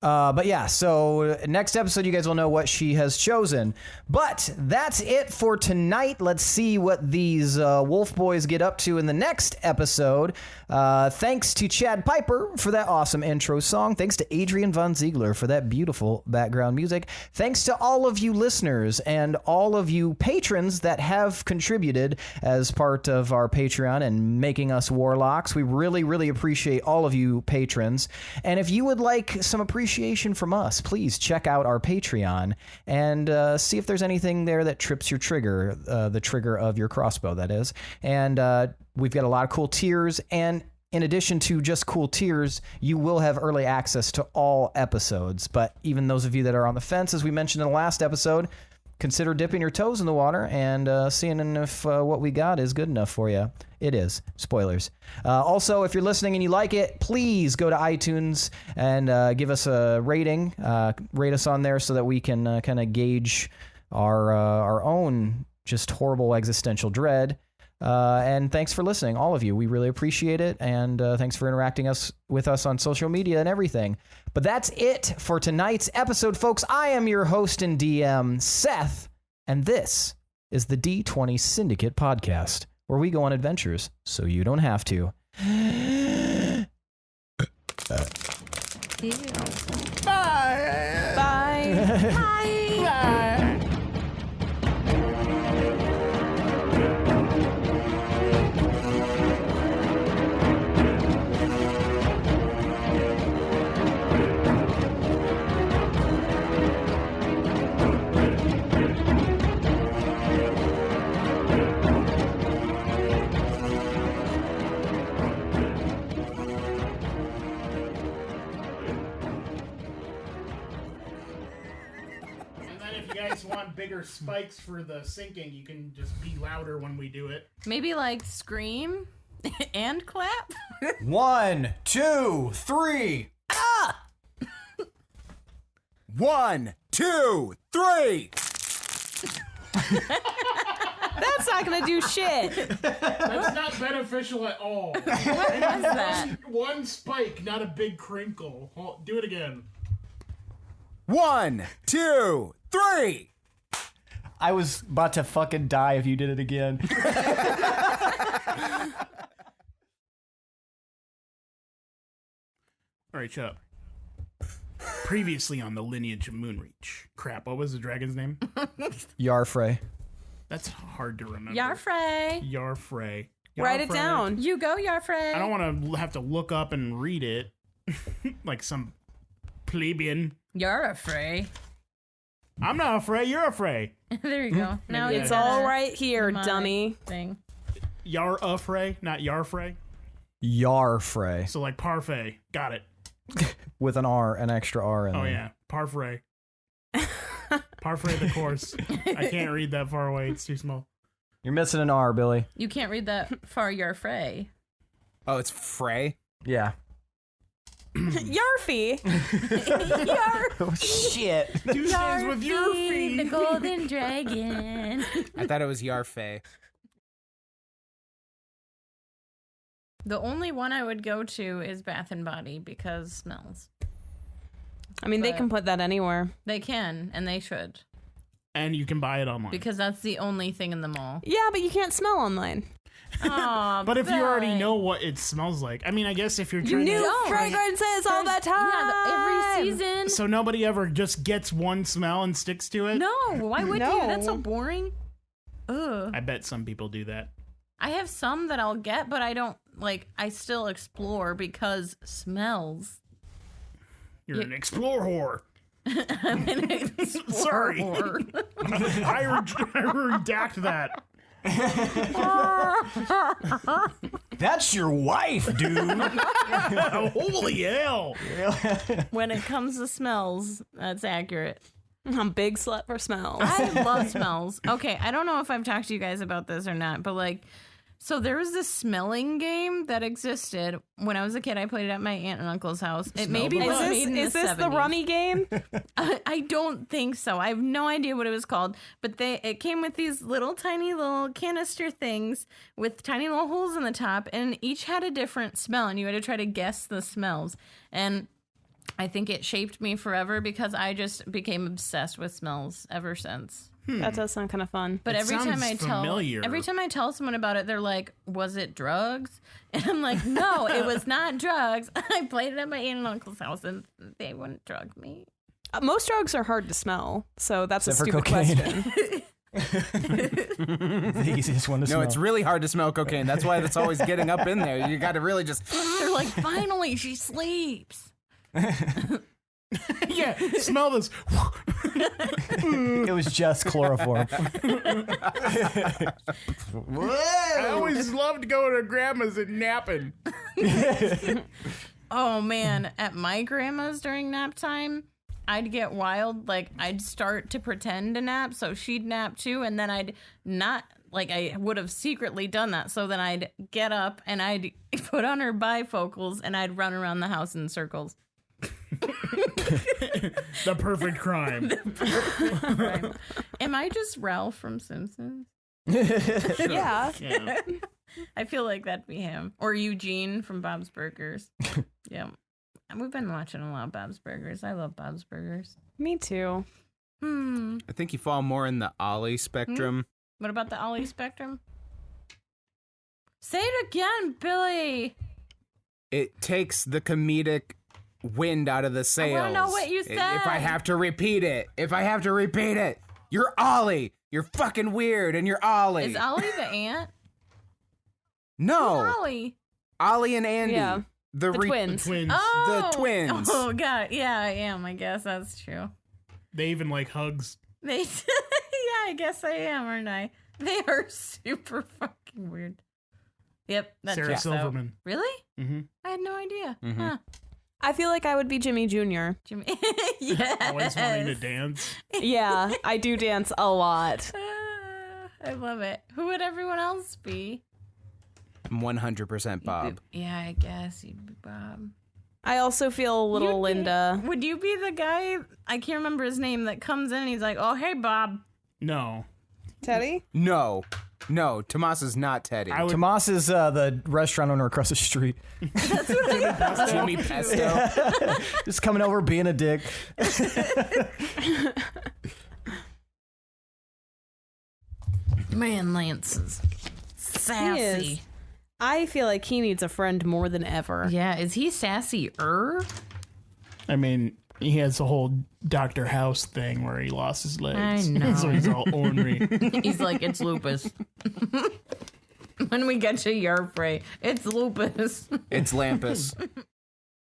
But yeah, so next episode, you guys will know what she has chosen. But that's it for tonight. Let's see what these wolf boys get up to in the next episode. Thanks to Chad Piper for that awesome intro song. Thanks to Adrian Von Ziegler for that beautiful background music. Thanks to all of you listeners and all of you patrons that have contributed as part of our Patreon and making us warlocks. We really, really appreciate all of you patrons. And if you would like some appreciation from us, please check out our Patreon and see if there's anything there that trips your trigger, the trigger of your crossbow, that is. And we've got a lot of cool tiers, and in addition to just cool tiers, you will have early access to all episodes. But even those of you that are on the fence, as we mentioned in the last episode, consider dipping your toes in the water and seeing if what we got is good enough for you. It is. Spoilers. Also, if you're listening and you like it, please go to iTunes and give us a rating. Rate us on there so that we can kind of gauge our own just horrible existential dread. And thanks for listening, all of you. We really appreciate it. And thanks for interacting with us on social media and everything. But that's it for tonight's episode, folks. I am your host and DM, Seth, and this is the D20 Syndicate podcast, where we go on adventures so you don't have to.
Bye.
Bye.
if you guys want bigger spikes for the sinking, you can just be louder when we do it.
Maybe like scream and clap.
1, 2, 3.
1, 2, 3.
That's not gonna do shit.
That's not beneficial at all.
What was that?
One spike, not a big crinkle. Do it again.
1, 2, 3.
I was about to fucking die if you did it again.
All right, shut up. Previously on the Lineage of Moonreach. Crap, what was the dragon's name?
Yarfrey.
That's hard to remember.
Yarfrey.
Yarfrey.
Write it
Yarfrey.
down.
You go, Yarfrey.
I don't want to have to look up and read it like some plebeian.
You're afraid.
I'm not afraid. You're afraid.
There you go. Now
Maybe
It's
Yeah.
all right here,
my
dummy.
Thing.
Yar afraid, not Yarfrey.
Yarfrey.
So like parfait. Got it.
With an R, an extra R in
Oh
there.
yeah, parfait. Parfait the course. I can't read that far away. It's too small.
You're missing an R, Billy.
You can't read that far. Yarfrey.
Oh, it's Frey?
Yeah.
Yarfy.
Oh, shit.
Tuesdays with your
The
feet.
golden dragon.
I thought it was Yarfey.
The only one I would go to is Bath and Body because smells.
I mean, they
But-
can put that anywhere.
They can, and they should,
And you can buy it online.
because that's the only thing in the mall.
Yeah, but you can't smell online.
Aw,
But if you already
Billy.
know what it smells like, I mean, I guess if you're
You
trying
knew
don't.
fragrances all the time.
Yeah, every season.
so nobody ever just gets one smell and sticks to it.
No, why would
No.
you? That's so boring. Ugh.
I bet some people do that.
I have some that I'll get, but I don't like. I still explore because smells.
You're an explorer.
I'm an explorer.
Sorry. I redact that.
That's your wife, dude.
Holy hell.
When it comes to smells, that's accurate.
I'm a big slut for smells.
I love smells. Okay, I don't know if I've talked to you guys about this or not, but like, so there was this smelling game that existed when I was a kid. I played it at my aunt and uncle's house. It maybe
the
was
bug.
made in
Is
the
this the
70s.
rummy game?
I don't think so. I have no idea what it was called, but it came with these tiny little canister things with tiny little holes in the top, and each had a different smell, and you had to try to guess the smells. And I think it shaped me forever because I just became obsessed with smells ever since.
That does sound kind of fun.
But
It
every time
sounds familiar.
every time I tell someone about it, they're like, "Was it drugs?" And I'm like, "No, it was not drugs. I played it at my aunt and uncle's house, and they wouldn't drug me."
Most drugs are hard to smell, so that's
Except
a
for
stupid
cocaine.
question.
The easiest one to smell.
No, it's really hard to smell cocaine. That's why it's always getting up in there. You got to really just.
They're like, "Finally, she sleeps."
Yeah, smell this.
It was just chloroform.
I always loved going to grandma's and napping.
Oh man, at my grandma's during nap time, I'd get wild. Like I'd start to pretend to nap, so she'd nap too, and then I'd not. Like I would have secretly done that. So then I'd get up and I'd put on her bifocals and I'd run around the house in circles.
The perfect crime.
Right. Am I just Ralph from Simpsons?
Yeah.
Yeah.
I feel like that'd be him. Or Eugene from Bob's Burgers. Yeah. We've been watching a lot of Bob's Burgers. I love Bob's Burgers.
Me too.
I
think you fall more in the Ollie spectrum.
What about the Ollie spectrum? Say it again, Billy.
It takes the comedic wind out of the sails.
wanna know what you
If
said.
I have to repeat it. You're Ollie. You're fucking weird and you're Ollie.
Is Ollie the ant?
No.
Who's Ollie?
Ollie and Andy.
Yeah.
The
twins.
Twins.
Oh,
The twins.
Oh god, yeah, I am. I guess that's true.
They even like hugs.
They, yeah, I guess I am, aren't I? They are super fucking weird. Yep, that's
Sarah Silverman.
Really?
Mm-hmm.
I had no idea.
Mhm.
Huh.
I feel like I would be Jimmy Jr.
Jimmy.
Always wanting to dance.
Yeah, I do dance a lot.
I love it. Who would everyone else be?
100% Bob.
Yeah, I guess you'd be Bob.
I also feel a little Linda.
Would you be the guy, I can't remember his name, that comes in and he's like, oh, hey, Bob.
No.
Teddy?
No, Tomas is not Teddy.
Tomas is the restaurant owner across the street.
Jimmy Pesto.
Just coming over, being a dick.
Man, Lance is sassy.
He is. I feel like he needs a friend more than ever.
Yeah, is he sassy-er?
I mean, he has the whole Dr. House thing where he lost his legs.
I know.
So he's all ornery.
He's like, it's lupus. When we get to Yarfrey, it's lupus.
It's Lampus.